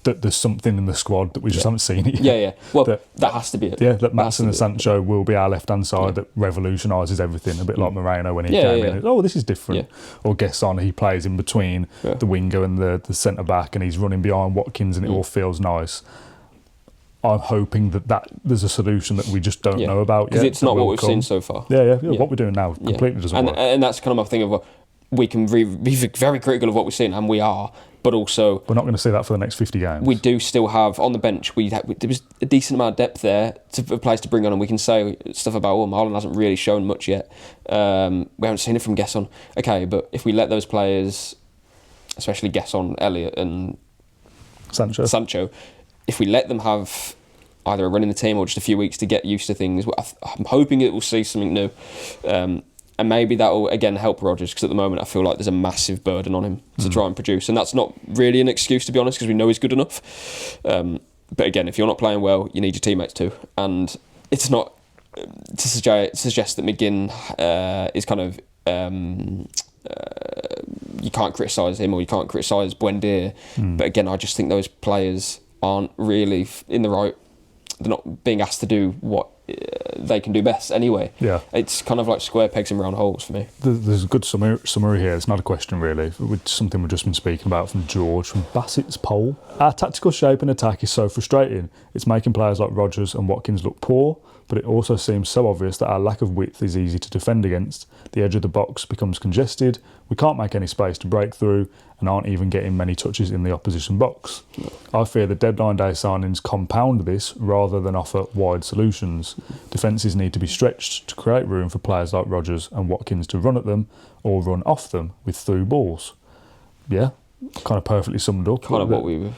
that there's something in the squad that we just haven't seen it yet. Yeah. Well, that has to be it. Yeah, that Maatsen and Sancho will be our left-hand side that revolutionises everything, a bit like Moreno when he came in. Oh, this is different. Or Gesson, he plays in between the winger and the centre-back, and he's running behind Watkins, and it all feels nice. I'm hoping that there's a solution that we just don't know about yet. Because it's not what we've seen so far. Yeah. What we're doing now completely doesn't work. And that's kind of my thing of, we can be very critical of what we've seen, and we are, but also... We're not going to see that for the next 50 games. We do still have, on the bench, there was a decent amount of depth there, a place to bring on, and we can say stuff about, Marlon hasn't really shown much yet. We haven't seen it from Gesson. Okay, but if we let those players, especially Gesson, Elliott and Sancho, if we let them have either a run in the team or just a few weeks to get used to things, I'm hoping it will see something new. And maybe that will, again, help Rodgers, because at the moment I feel like there's a massive burden on him to try and produce. And that's not really an excuse, to be honest, because we know he's good enough. But again, if you're not playing well, you need your teammates to. And it's not to suggest that McGinn is kind of... you can't criticise him, or you can't criticise Buendia. But again, I just think those players aren't really in the right... They're not being asked to do what they can do best anyway. Yeah. It's kind of like square pegs and round holes for me. There's a good summary here. It's not a question really. It's something we've just been speaking about from George, from Bassett's poll. Our tactical shape and attack is so frustrating. It's making players like Rodgers and Watkins look poor, but it also seems so obvious that our lack of width is easy to defend against. The edge of the box becomes congested. We can't make any space to break through, and aren't even getting many touches in the opposition box. I fear the deadline day signings compound this rather than offer wide solutions. Defences need to be stretched to create room for players like Rodgers and Watkins to run at them or run off them with through balls. Yeah, kind of perfectly summed up. Kind of what we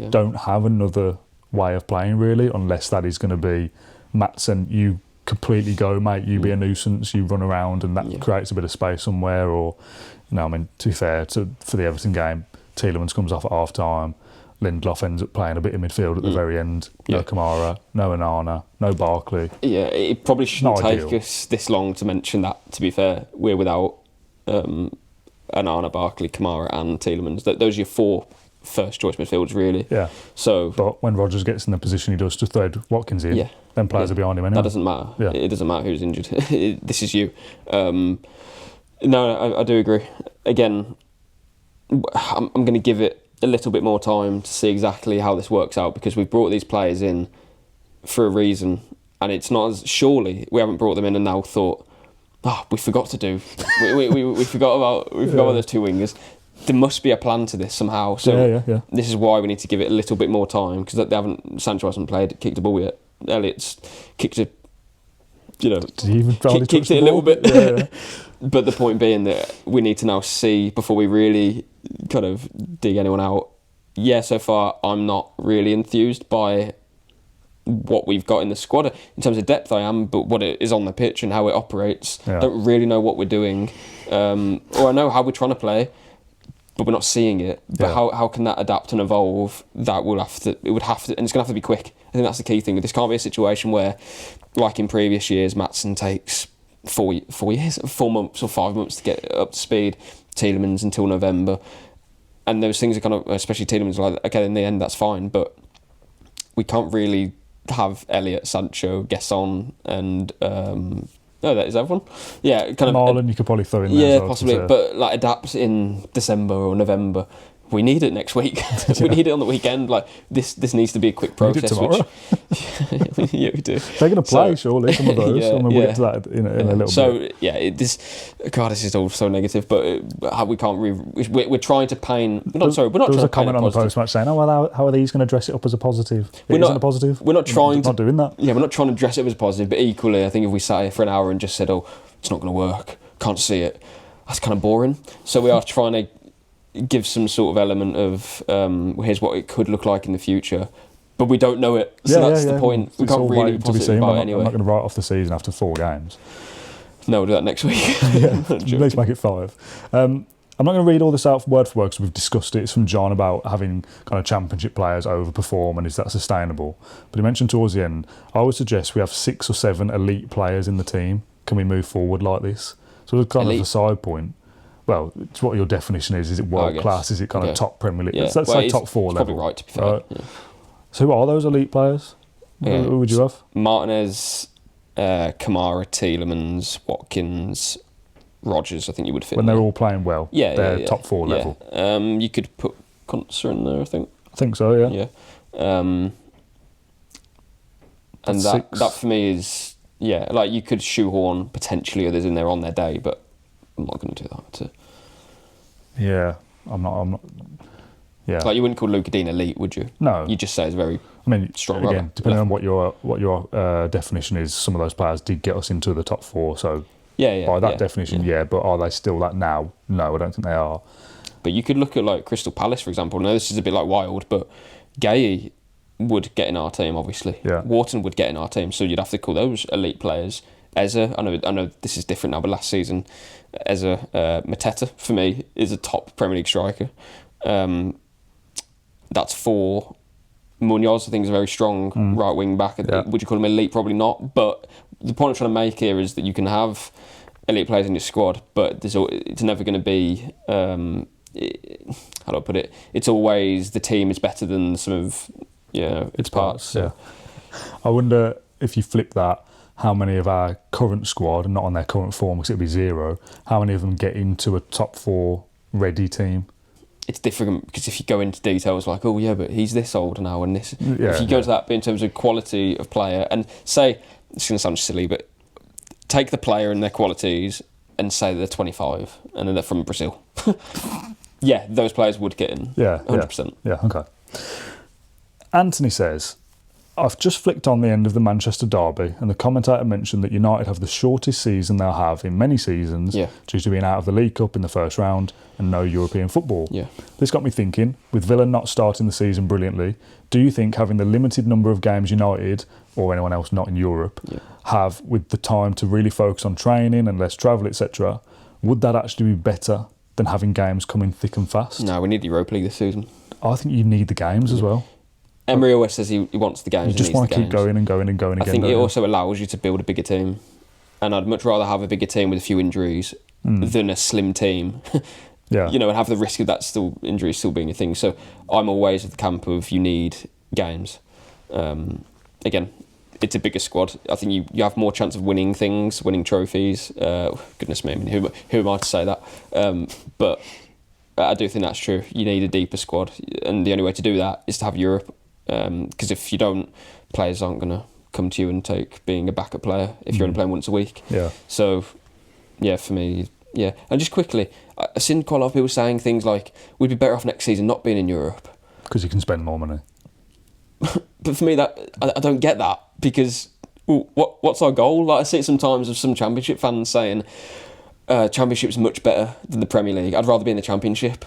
don't have another way of playing really, unless that is going to be Maatsen, you completely go, mate, you be a nuisance, you run around, and that creates a bit of space somewhere. Or, to be fair, for the Everton game, Tielemans comes off at half time, Lindelof ends up playing a bit in midfield at the very end. No Kamara, no Onana, no Barkley. Yeah, it probably shouldn't take us this long to mention that, to be fair. We're without Onana, Barkley, Kamara and Tielemans. Those are your four first choice midfielders, really. Yeah. So, but when Rodgers gets in the position he does to thread Watkins in, then players are behind him anyway. That doesn't matter. Yeah. It doesn't matter who's injured. This is you. No, I do agree. Again, I'm going to give it a little bit more time to see exactly how this works out, because we've brought these players in for a reason, and it's not as... Surely we haven't brought them in and now thought, we forgot to do... we forgot about those two wingers. There must be a plan to this somehow. So this is why we need to give it a little bit more time, because Sancho hasn't kicked a ball yet. Elliott's kicked it, kicked it a little bit. Yeah. But the point being that we need to now see, before we really kind of dig anyone out. Yeah, so far I'm not really enthused by what we've got in the squad. In terms of depth I am, but what it is on the pitch and how it operates, I don't really know what we're doing. Or I know how we're trying to play, but we're not seeing it. But how can that adapt and evolve? It would have to, and it's going to have to be quick. I think that's the key thing. This can't be a situation where, like in previous years, Maatsen takes 4 months or 5 months to get up to speed. Tielemans until November, and those things are kind of, especially Tielemans, like, okay, in the end that's fine, but we can't really have Elliott, Sancho, Gesson, and No, that is everyone. Yeah, kind of. Marlon, you could probably throw in there. Yeah, as well, possibly, but like adapt in December or November. We need it next week. We need it on the weekend. Like this needs to be a quick process. Tomorrow. Which, yeah, we do. They're going to play, surely, some of those. We'll get to that in a little bit. So this is all so negative. But we can't. We're trying to paint. We're not trying to paint. There was a comment on the post match saying, "Oh, well, how are these going to dress it up as a positive? We're not a positive. We're not trying to. Not doing that. Yeah, we're not trying to dress it up as a positive. But equally, I think if we sat here for an hour and just said, "Oh, it's not going to work. Can't see it," that's kind of boring. So we are trying to give some sort of element of here's what it could look like in the future, but we don't know it. So that's the point. We can't really put it about it anyway. I'm not going to write off the season after 4 games. No, we'll do that next week. At least make it 5. I'm not going to read all this out word for word because we've discussed it. It's from John about having kind of championship players overperform and is that sustainable. But he mentioned towards the end, I would suggest we have 6 or 7 elite players in the team. Can we move forward like this? So it's kind of a side point. Well, it's what your definition is. Is it world class? Is it kind of top Premier League? Yeah. Let's say top 4 level. Probably right, to be fair. Yeah. So who are those elite players? Who would you have? Martinez, Kamara, Tielemans, Watkins, Rodgers, I think you would fit when they're all playing well. They're top 4 level. You could put Konsa in there, I think. I think so, yeah. Yeah. And that for me is, like you could shoehorn potentially others in there on their day, but I'm not going to do that. Yeah, I'm not. Yeah, like you wouldn't call Luca Dean elite, would you? No, you just say it's very. Strong. Again, depending on what your definition is, some of those players did get us into the top 4. So by that definition, but are they still that now? No, I don't think they are. But you could look at like Crystal Palace, for example. Now this is a bit like wild, but Gay would get in our team, obviously. Yeah. Wharton would get in our team, so you'd have to call those elite players. Eze, I know this is different now, but last season, Eze, Mateta, for me, is a top Premier League striker. That's 4. Munoz, I think, is a very strong right wing back. Would you call him elite? Probably not. But the point I'm trying to make here is that you can have elite players in your squad, but it's never going to be... how do I put it? It's always the team is better than some of its parts. So. Yeah. I wonder if you flip that, how many of our current squad, and not on their current form because it'll be 0, how many of them get into a top 4 ready team? It's different because if you go into details like, oh yeah, but he's this old now and this. If you go to that in terms of quality of player and say, it's going to sound silly, but take the player and their qualities and say they're 25 and then they're from Brazil. Those players would get in. 100%. Yeah, okay. Anthony says, I've just flicked on the end of the Manchester derby and the commentator mentioned that United have the shortest season they'll have in many seasons due to being out of the League Cup in the first round and no European football. Yeah. This got me thinking, with Villa not starting the season brilliantly, do you think having the limited number of games United, or anyone else not in Europe, have with the time to really focus on training and less travel, etc., would that actually be better than having games coming thick and fast? No, we need the Europa League this season. I think you need the games as well. Emery always says he wants the games. You just want to keep going and going and going again. I think it also allows you to build a bigger team. And I'd much rather have a bigger team with a few injuries than a slim team. And have the risk of that injuries still being a thing. So I'm always at the camp of you need games. Again, it's a bigger squad. I think you have more chance of winning things, winning trophies. Goodness me, I mean, who am I to say that? But I do think that's true. You need a deeper squad. And the only way to do that is to have Europe. Because if you don't, players aren't going to come to you and take being a backup player if you're only playing once a week. Yeah. So, for me, And just quickly, I've seen quite a lot of people saying things like, we'd be better off next season not being in Europe. Because you can spend more money. But for me, that I don't get that because what's our goal? Like I see it sometimes of some Championship fans saying, Championship's much better than the Premier League. I'd rather be in the Championship.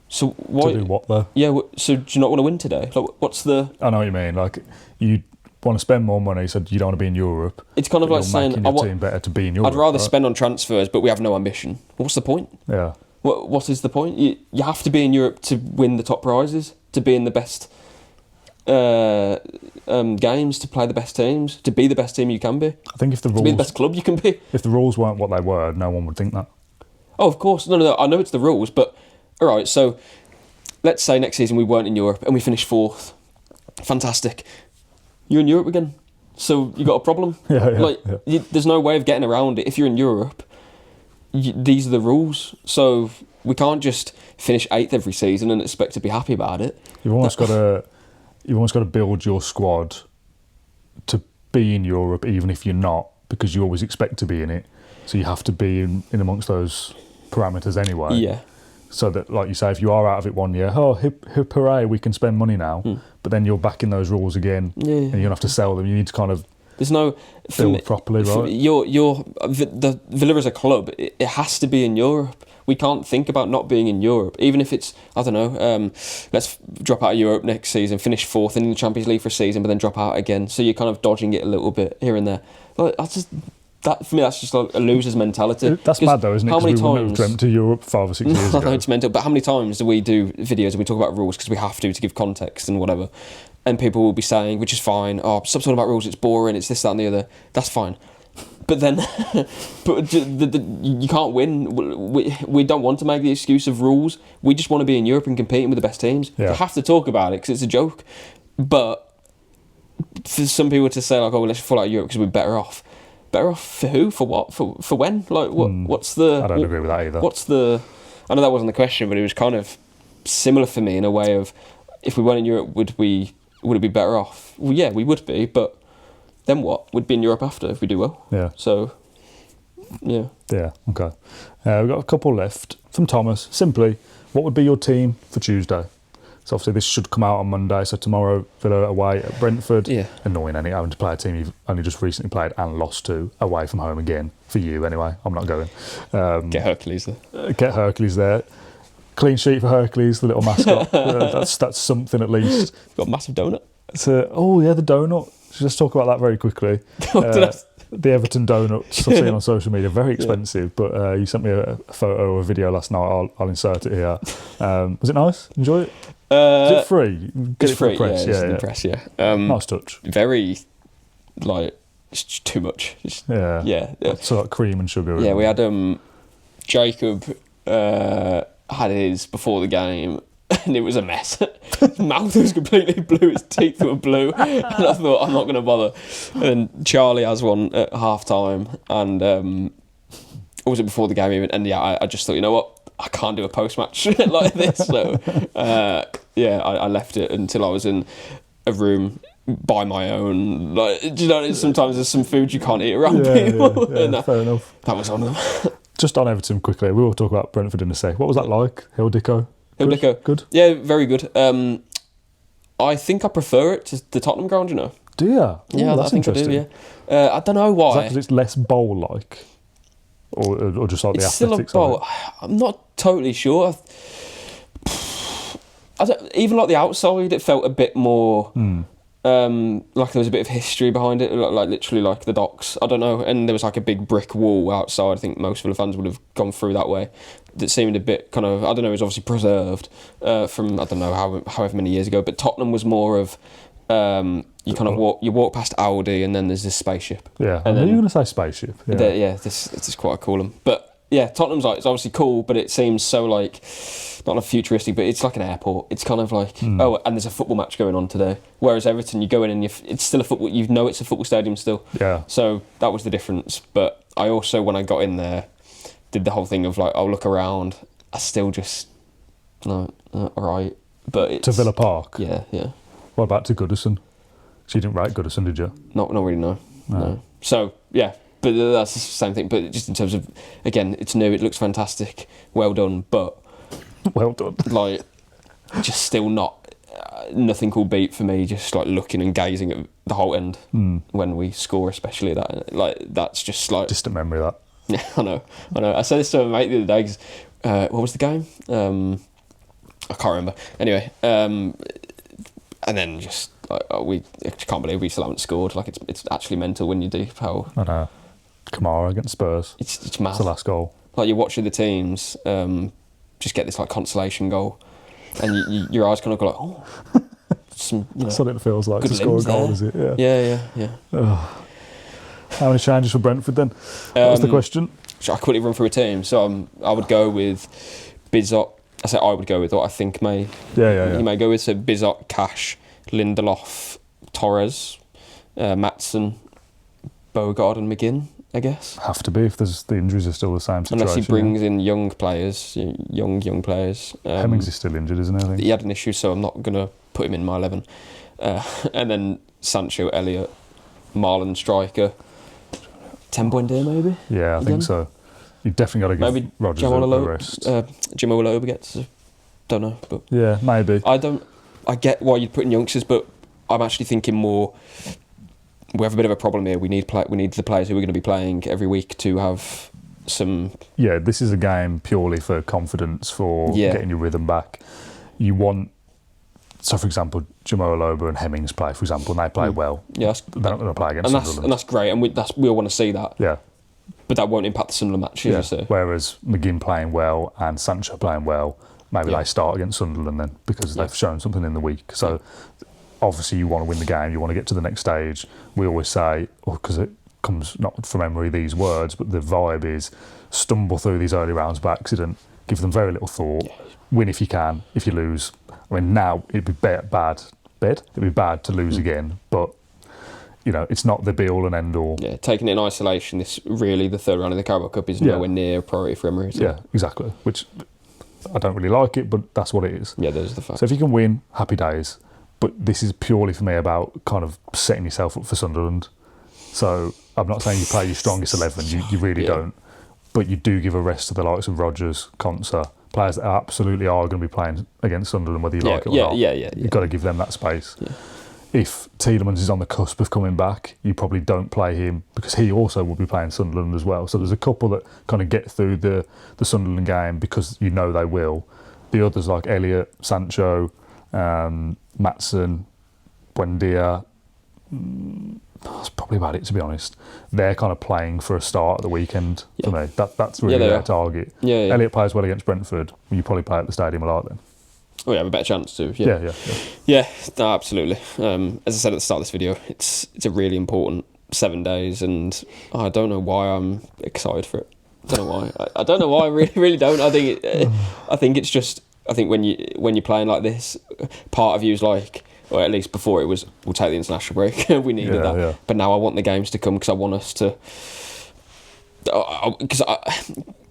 So why? To do what though? Yeah. So do you not want to win today? Like, what's the? I know what you mean. Like you want to spend more money, so you don't want to be in Europe. It's kind of like saying, making your team better to be in Europe. I'd rather spend on transfers, but we have no ambition. What's the point? Yeah. What is the point? You have to be in Europe to win the top prizes, to be in the best games, to play the best teams, to be the best team you can be. I think if the rules, to be the best club you can be. If the rules weren't what they were, no one would think that. Oh, of course. No. I know it's the rules, but all right. So let's say next season we weren't in Europe and we finished 4th. Fantastic. You're in Europe again. So you got a problem. Yeah. There's no way of getting around it. If you're in Europe, these are the rules. So we can't just finish 8th every season and expect to be happy about it. You've almost got to build your squad to be in Europe, even if you're not, because you always expect to be in it. So you have to be in amongst those parameters anyway. Yeah. So that, like you say, if you are out of it one year, hip hooray, we can spend money now. But then you're back in those rules again, and you're gonna have to sell them. You need to kind of build properly, right? The Villa as a club, it has to be in Europe. We can't think about not being in Europe, even if it's, I don't know, let's drop out of Europe next season, finish 4th in the Champions League for a season, but then drop out again. So you're kind of dodging it a little bit here and there. Like, for me, that's just like a loser's mentality. That's mad though, isn't it? How many we wouldn't times have dreamt of Europe 5 or 6 years ago. It's mental. But how many times do we do videos and we talk about rules because we have to give context and whatever, and people will be saying, which is fine, oh, stop talking about rules, it's boring, it's this, that and the other. That's fine. But then, you can't win. We don't want to make the excuse of rules. We just want to be in Europe and competing with the best teams. Yeah. You have to talk about it because it's a joke. But for some people to say like, oh, well, let's fall out of Europe because we're better off. Better off for who? For what? For when? Like what? What's the? I don't agree with that either. What's the? I know that wasn't the question, but it was kind of similar for me in a way of, if we weren't in Europe, would it be better off? Well, yeah, we would be, but then what? We'd be in Europe after if we do well. Yeah. So, yeah. Yeah. Okay. We've got a couple left from Thomas. Simply, what would be your team for Tuesday? So obviously this should come out on Monday. So tomorrow, Villa away at Brentford. Yeah. Annoying, having to play a team you've only just recently played and lost to away from home again. For you, anyway. I'm not going. Get Hercules there. Get Hercules there. Clean sheet for Hercules, the little mascot. That's something at least. Got a massive donut. The donut. Let's talk about that very quickly. The Everton donuts I've seen on social media, very expensive, but you sent me a photo or a video last night. I'll insert it here. Was it nice? Enjoy it? Is it free? It's free, yeah. It's the press, yeah. Nice touch. Very, like, it's too much. Yeah. So like cream and sugar. Yeah, we had Jacob had his before the game, and it was a mess. His mouth was completely blue, his teeth were blue, and I thought, I'm not going to bother. And then Charlie has one at half time, and or was it before the game even? And yeah, I just thought, you know what, I can't do a post match like this. So I left it until I was in a room by my own. Like, do you know, sometimes there's some food you can't eat around people. Yeah, fair enough. That was on them. Just on Everton quickly, we will talk about Brentford in a sec. What was that like? Hill Dicko? Good? Yeah, very good. I think I prefer it to the Tottenham ground, you know. Do you? Ooh, yeah, that's I think interesting. I do, yeah. I don't know why. Is that because it's less bowl-like? Or just like the it's still a aesthetics bowl. of it? I'm not totally sure. Even like the outside, it felt a bit more... like there was a bit of history behind it, like literally like the docks. I don't know, and there was like a big brick wall outside. I think most Villa fans would have gone through that way. That seemed a bit kind of, I don't know, it was obviously preserved from, I don't know, however many years ago. But Tottenham was more of you kind of walk past Audi and then there's this spaceship. Yeah, and then you're going to say spaceship. Yeah, this is quite a cool one. But yeah, Tottenham's like, it's obviously cool, but it seems so like, not a futuristic, but it's like an airport. It's kind of like, oh, and there's a football match going on today. Whereas Everton, you go in and it's still a football, you know it's a football stadium still. Yeah. So that was the difference. But I also, when I got in there, did the whole thing of like, I'll look around. I still just, no, all right. But it's... To Villa Park? Yeah. What about to Goodison? So you didn't rate Goodison, did you? Not really, no. So, yeah. But that's the same thing. But just in terms of, again, it's new, it looks fantastic, well done, but... Well done. Like, just still not... nothing will beat for me, just like looking and gazing at the whole end when we score, especially that. Like, that's just like... Distant memory, that. Yeah, I know. I said this to my mate the other day, 'cause, what was the game? I can't remember. Anyway, and then just... I can't believe we still haven't scored. Like, it's actually mental when you do how... I know. Kamara against Spurs. It's mad. It's the last goal. Like, you're watching the teams just get this like consolation goal, and your eyes kind of go like, oh, some, that's what it feels like to score a goal, there. is it? Yeah. Oh. How many changes for Brentford then? That was the question. So I quickly run through a team. So I would go with Bizot. I would go with what I think may. Yeah. You may go with, so Bizot, Cash, Lindelof, Torres, Maatsen, Bogard and McGinn, I guess. Have to be if the injuries are still the same situation. Unless he brings in young players. Hemmings is still injured, isn't he? I think. He had an issue, so I'm not going to put him in my 11. And then Sancho, Elliott, Marlon striker. Buendia maybe? Yeah, I think so. You definitely got to give Rodgers a rest. Jim Oloba gets... don't know, but... Yeah, maybe. I get why you'd put in youngsters, but I'm actually thinking more... We have a bit of a problem here. We need the players who are going to be playing every week to have some... Yeah, this is a game purely for confidence, for getting your rhythm back. You want... So, for example, Jamo Oloba and Hemmings play, for example, and they play well. Yeah, they're not going to play against Sunderland. And that's great, and we all want to see that. Yeah. But that won't impact the Sunderland match, as you say. Whereas McGinn playing well and Sancho playing well, maybe they start against Sunderland then, because they've shown something in the week. So, obviously, you want to win the game, you want to get to the next stage. We always say, because it comes not from memory, these words, but the vibe is stumble through these early rounds by accident, give them very little thought, win if you can, if you lose. I mean, now it'd be bad to lose again, but it's not the be all and end all. Yeah, taking it in isolation, the third round of the Carabao Cup is nowhere near a priority for Emery. Yeah, exactly. Which I don't really like it, but that's what it is. Yeah, those are the facts. So if you can win, happy days. But this is purely for me about kind of setting yourself up for Sunderland. So I'm not saying you play your strongest 11, you really don't. But you do give a rest to the likes of Rodgers, Konsa, players that absolutely are going to be playing against Sunderland, whether you like it or not. You've got to give them that space. Yeah. If Tielemans is on the cusp of coming back, you probably don't play him because he also will be playing Sunderland as well. So there's a couple that kind of get through the Sunderland game because you know they will. The others like Elliott, Sancho, Maatsen, Buendia, that's probably about it, to be honest. They're kind of playing for a start at the weekend for me. That's really their target. Elliott plays well against Brentford. You probably play at the Stadium a lot then. Oh, yeah, have a better chance to. Yeah, no, absolutely. As I said at the start of this video, it's a really important 7 days, and I don't know why I'm excited for it. I don't know why. I don't know why. I really don't. I think it's just. I think when you're playing like this, part of you is like, or at least before it was, we'll take the international break. We needed that. Yeah. But now I want the games to come because I want us to.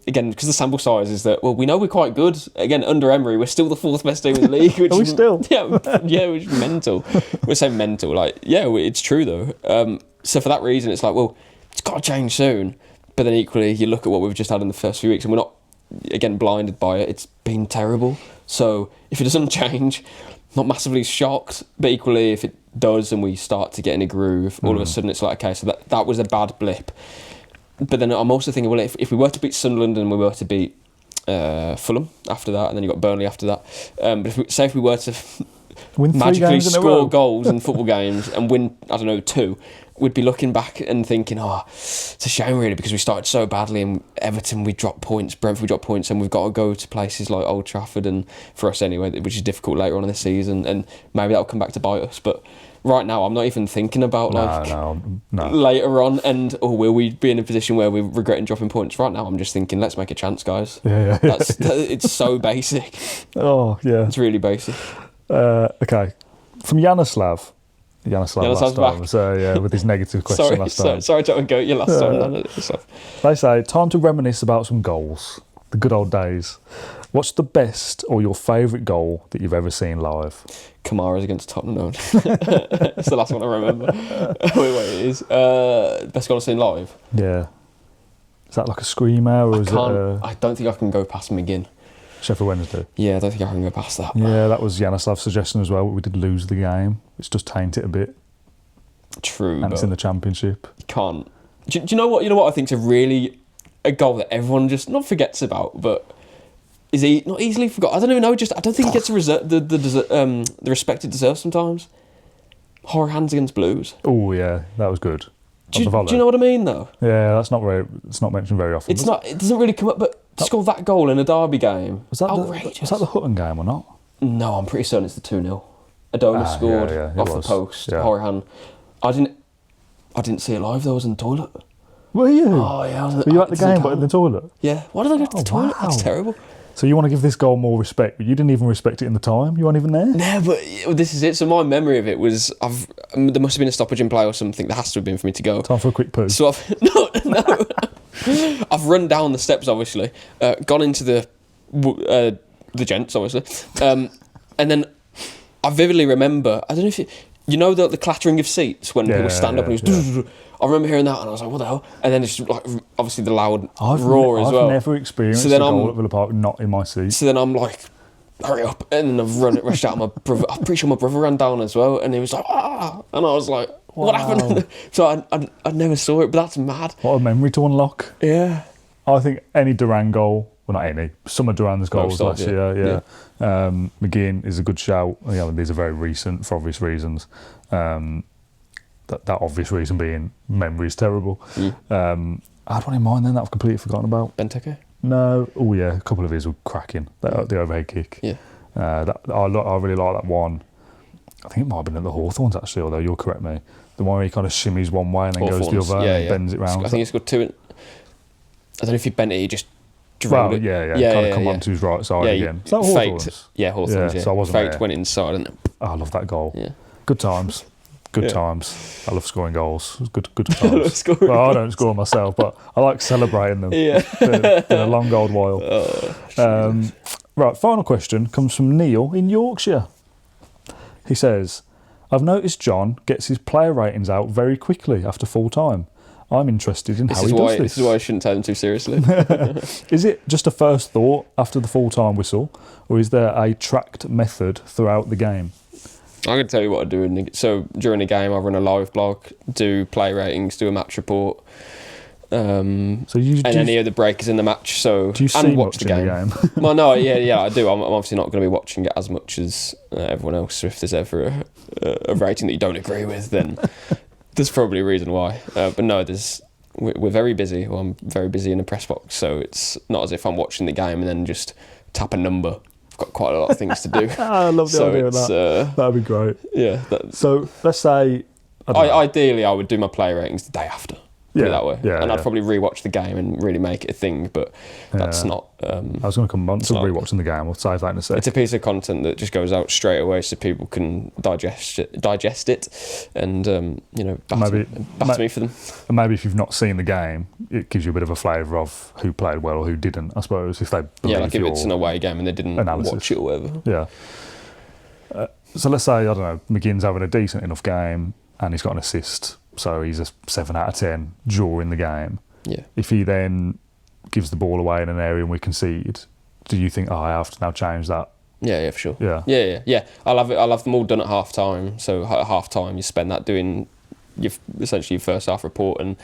Because the sample size is that, well, we know we're quite good. Again, under Emery, we're still the 4th best team in the league. Which Are we still? Yeah, which is mental. We're saying mental. It's true though. So for that reason, it's like, well, it's got to change soon. But then equally, you look at what we've just had in the first few weeks, and we're not, again, blinded by it. It's been terrible. So if it doesn't change, not massively shocked. But equally, if it does and we start to get in a groove, all of a sudden it's like, okay, so that was a bad blip. But then I'm also thinking, well, if we were to beat Sunderland and we were to beat Fulham after that, and then you've got Burnley after that, but if we were to magically score goals in football games and win, I don't know, 2, we'd be looking back and thinking, it's a shame really, because we started so badly, and Everton we dropped points, Brentford we dropped points, and we've got to go to places like Old Trafford, and for us anyway, which is difficult later on in the season, and maybe that'll come back to bite us. But right now, I'm not even thinking about later on, and will we be in a position where we're regretting dropping points? Right now, I'm just thinking, let's make a chance, guys. It's so basic. Oh yeah, it's really basic. Okay, from Yanoslav last time. So with his negative question last time. Sorry to go you last time. They say time to reminisce about some goals, the good old days. What's the best or your favourite goal that you've ever seen live? Kamara's against Tottenham. It's the last one I remember. Wait, it is. Best goal I've seen live? Yeah. Is that like a screamer? Or I don't think I can go past McGinn. Sheffield Wednesday? Yeah, I don't think I can go past that. Yeah, that was Yanislav's suggestion as well. We did lose the game, which does taint it a bit. True. And it's in the Championship. You can't. Do you know what? You know what I think is a goal that everyone just not forgets about, but is he not easily forgot? I don't even know. I don't think he gets the respect it deserves sometimes. Horror hands against Blues. Oh yeah, that was good. Do you know what I mean though? Yeah, it's not mentioned very often. It's not. It doesn't really come up. But to score that goal in a derby game was outrageous. Was that the Hutton game or not? No, I'm pretty certain it's the 2-0. Adona scored off the post. Yeah. Horror hand. I didn't see it live though. I was in the toilet. Were you? Oh yeah. Were you at the game but in the toilet? Yeah. Why did I go to the toilet? Wow. That's terrible. So you want to give this goal more respect, but you didn't even respect it in the time. You weren't even there. No, but this is it. So my memory of it was there must have been a stoppage in play or something. There has to have been for me to go. Time for a quick poo. So I've run down the steps, obviously, gone into the gents, obviously, and then I vividly remember. I don't know if you know the clattering of seats when people stand up and it was. I remember hearing that and I was like, what the hell? And then it's just like obviously the loud roar as well. I've never experienced a goal at Villa Park not in my seat. So then I'm like, hurry up, and then I've rushed out. My brother, I'm pretty sure my brother ran down as well, and he was like, ah, and I was like, what happened? So I never saw it, but that's mad. What a memory to unlock. Yeah. I think any Duran goal, well, not any, some of Duran's goals last year, McGinn is a good shout. These are very recent for obvious reasons. That obvious reason being memory is terrible. I had one in mind then that I've completely forgotten about. Benteke? No. Oh yeah, a couple of his were cracking. The overhead kick. Yeah. I really like that one. I think it might have been at the Hawthorns actually, although you'll correct me. The one where he kind of shimmies one way and then goes the other and bends it round. I think he's got two. I don't know if he bent it, he just drilled it. Kind of come onto his right side again. Is that Hawthorns? Hawthorns, So I wasn't faked, there. went inside and I love that goal. Yeah. Good times. Good times. I love scoring goals. Good times. I don't score myself, but I like celebrating them. Yeah. Been a long old while. Right, final question comes from Neil in Yorkshire. He says, I've noticed John gets his player ratings out very quickly after full time. I'm interested in how he does this. This is why I shouldn't take them too seriously. Is it just a first thought after the full time whistle, or is there a tracked method throughout the game? I can tell you what I do. So during a game, I run a live blog, do play ratings, do a match report, any of the breakers in the match. So do you see watch the game? Well, no, I do. I'm obviously not going to be watching it as much as everyone else. So if there's ever a rating that you don't agree with, then there's probably a reason why. But no, we're very busy. Well, I'm very busy in the press box, so it's not as if I'm watching the game and then just tap a number. Got quite a lot of things to do. I love the idea of that. That'd be great. Yeah. So let's say... Ideally, I would do my play ratings the day after. Put it that way. Yeah, and I'd probably rewatch the game and really make it a thing, but that's not... I was going to come on to rewatching the game. We'll save that in a sec. It's a piece of content that just goes out straight away so people can digest it and, batter me for them. And maybe if you've not seen the game, it gives you a bit of a flavour of who played well or who didn't, I suppose, if they believe like if it's an away game and they didn't watch it or whatever. Yeah. So let's say, I don't know, McGinn's having a decent enough game and he's got an assist, so he's a 7 out of 10 during the game. Yeah. If he then gives the ball away in an area and we concede, do you think, I have to now change that? Yeah, for sure. Yeah. I'll have them all done at half time. So at half time, you spend that doing essentially your first half report and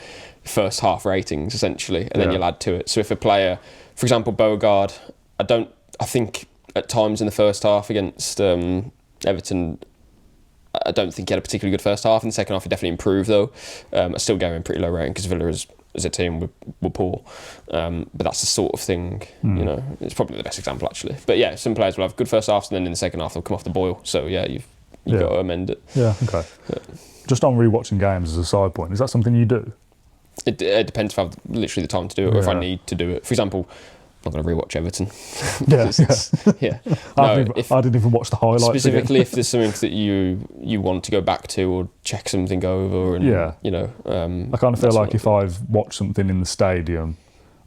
first half ratings essentially, and then you'll add to it. So if a player, for example, Beauregard, I think at times in the first half against Everton, I don't think he had a particularly good first half. In the second half, he definitely improved though. I still gave him pretty low rating because Villa as a team were poor. But that's the sort of thing, it's probably the best example actually. But yeah, some players will have good first halves and then in the second half they'll come off the boil. So yeah, you've got to amend it. Yeah, okay. Yeah. Just on rewatching games as a side point, is that something you do? It depends if I have literally the time to do it or if I need to do it. For example, I'm not going to rewatch Everton. I didn't even watch the highlights. Specifically, if there's something that you want to go back to or check something over, and I kind of feel like if I've watched something in the stadium,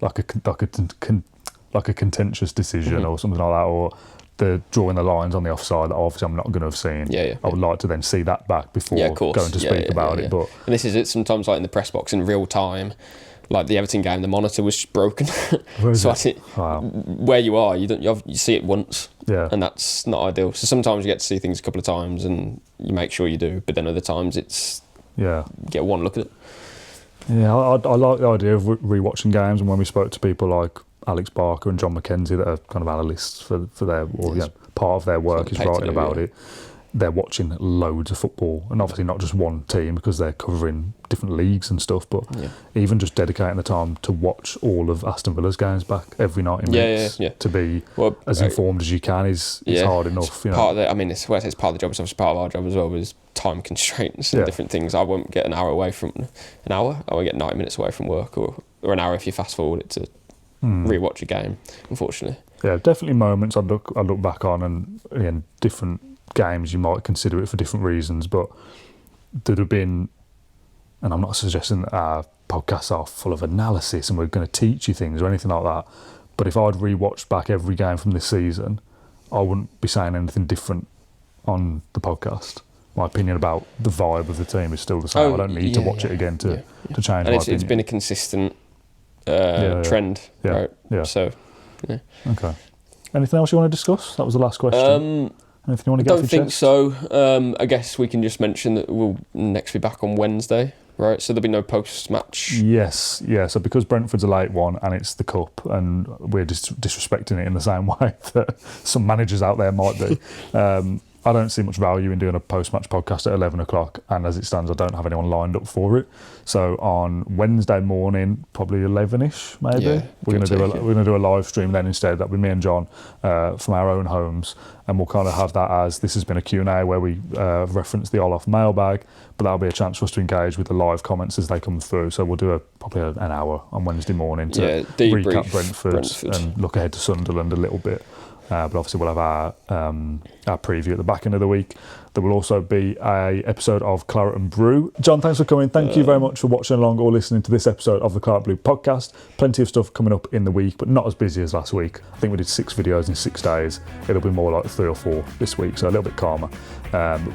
like a contentious decision or something like that, or the drawing the lines on the offside that obviously I'm not going to have seen. I would like to then see that back before going to speak about it. But and this is it. Sometimes, like in the press box in real time. Like the Everton game, the monitor was broken. So I think where you are, you see it once, and that's not ideal. So sometimes you get to see things a couple of times, and you make sure you do. But then other times, it's get one look at it. Yeah, I like the idea of rewatching games, and when we spoke to people like Alex Barker and John McKenzie that are kind of analysts for their part of their work is writing about it. They're watching loads of football, and obviously not just one team because they're covering different leagues and stuff, but even just dedicating the time to watch all of Aston Villa's games back every 90 minutes to be as informed as you can is hard enough. Part of the, it's part of the job, it's obviously part of our job as well, is time constraints and different things. I won't get I won't get 90 minutes away from work or an hour if you fast forward it to rewatch a game, unfortunately. Yeah, definitely moments I look back on, and again, different games you might consider it for different reasons, but there'd have been, and I'm not suggesting that our podcasts are full of analysis and we're going to teach you things or anything like that, but if I'd rewatched back every game from this season, I wouldn't be saying anything different on the podcast. My opinion about the vibe of the team is still the same. I don't need to watch it again to change my opinion. It's been a consistent trend, right? Yeah. So, yeah. Okay. Anything else you want to discuss? That was the last question. Anything you want to get off your chest? I don't think so. I guess we can just mention that we'll next be back on Wednesday, right? So there'll be no post-match. Yes, yeah. So because Brentford's a late one and it's the cup, and we're just disrespecting it in the same way that some managers out there might be. I don't see much value in doing a post-match podcast at 11 o'clock, and as it stands, I don't have anyone lined up for it. So on Wednesday morning, probably 11ish, maybe, we're going to do a live stream then instead. That'll be me and John from our own homes, and we'll kind of have that as this has been a Q&A where we reference the Olaf mailbag, but that'll be a chance for us to engage with the live comments as they come through. So we'll do probably an hour on Wednesday morning to recap Brentford and look ahead to Sunderland a little bit. But obviously we'll have our preview at the back end of the week. There will also be a episode of Claret and Brew. John, thanks for coming. Thank you very much for watching along or listening to this episode of the Claret Blue podcast. Plenty of stuff coming up in the week, but not as busy as last week. I think we did 6 videos in 6 days. It'll be more like 3 or 4 this week, so a little bit calmer.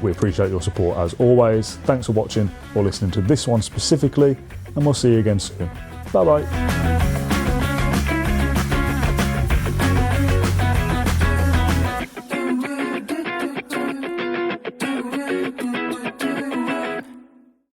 We appreciate your support as always. Thanks for watching or listening to this one specifically, and we'll see you again soon. Bye-bye.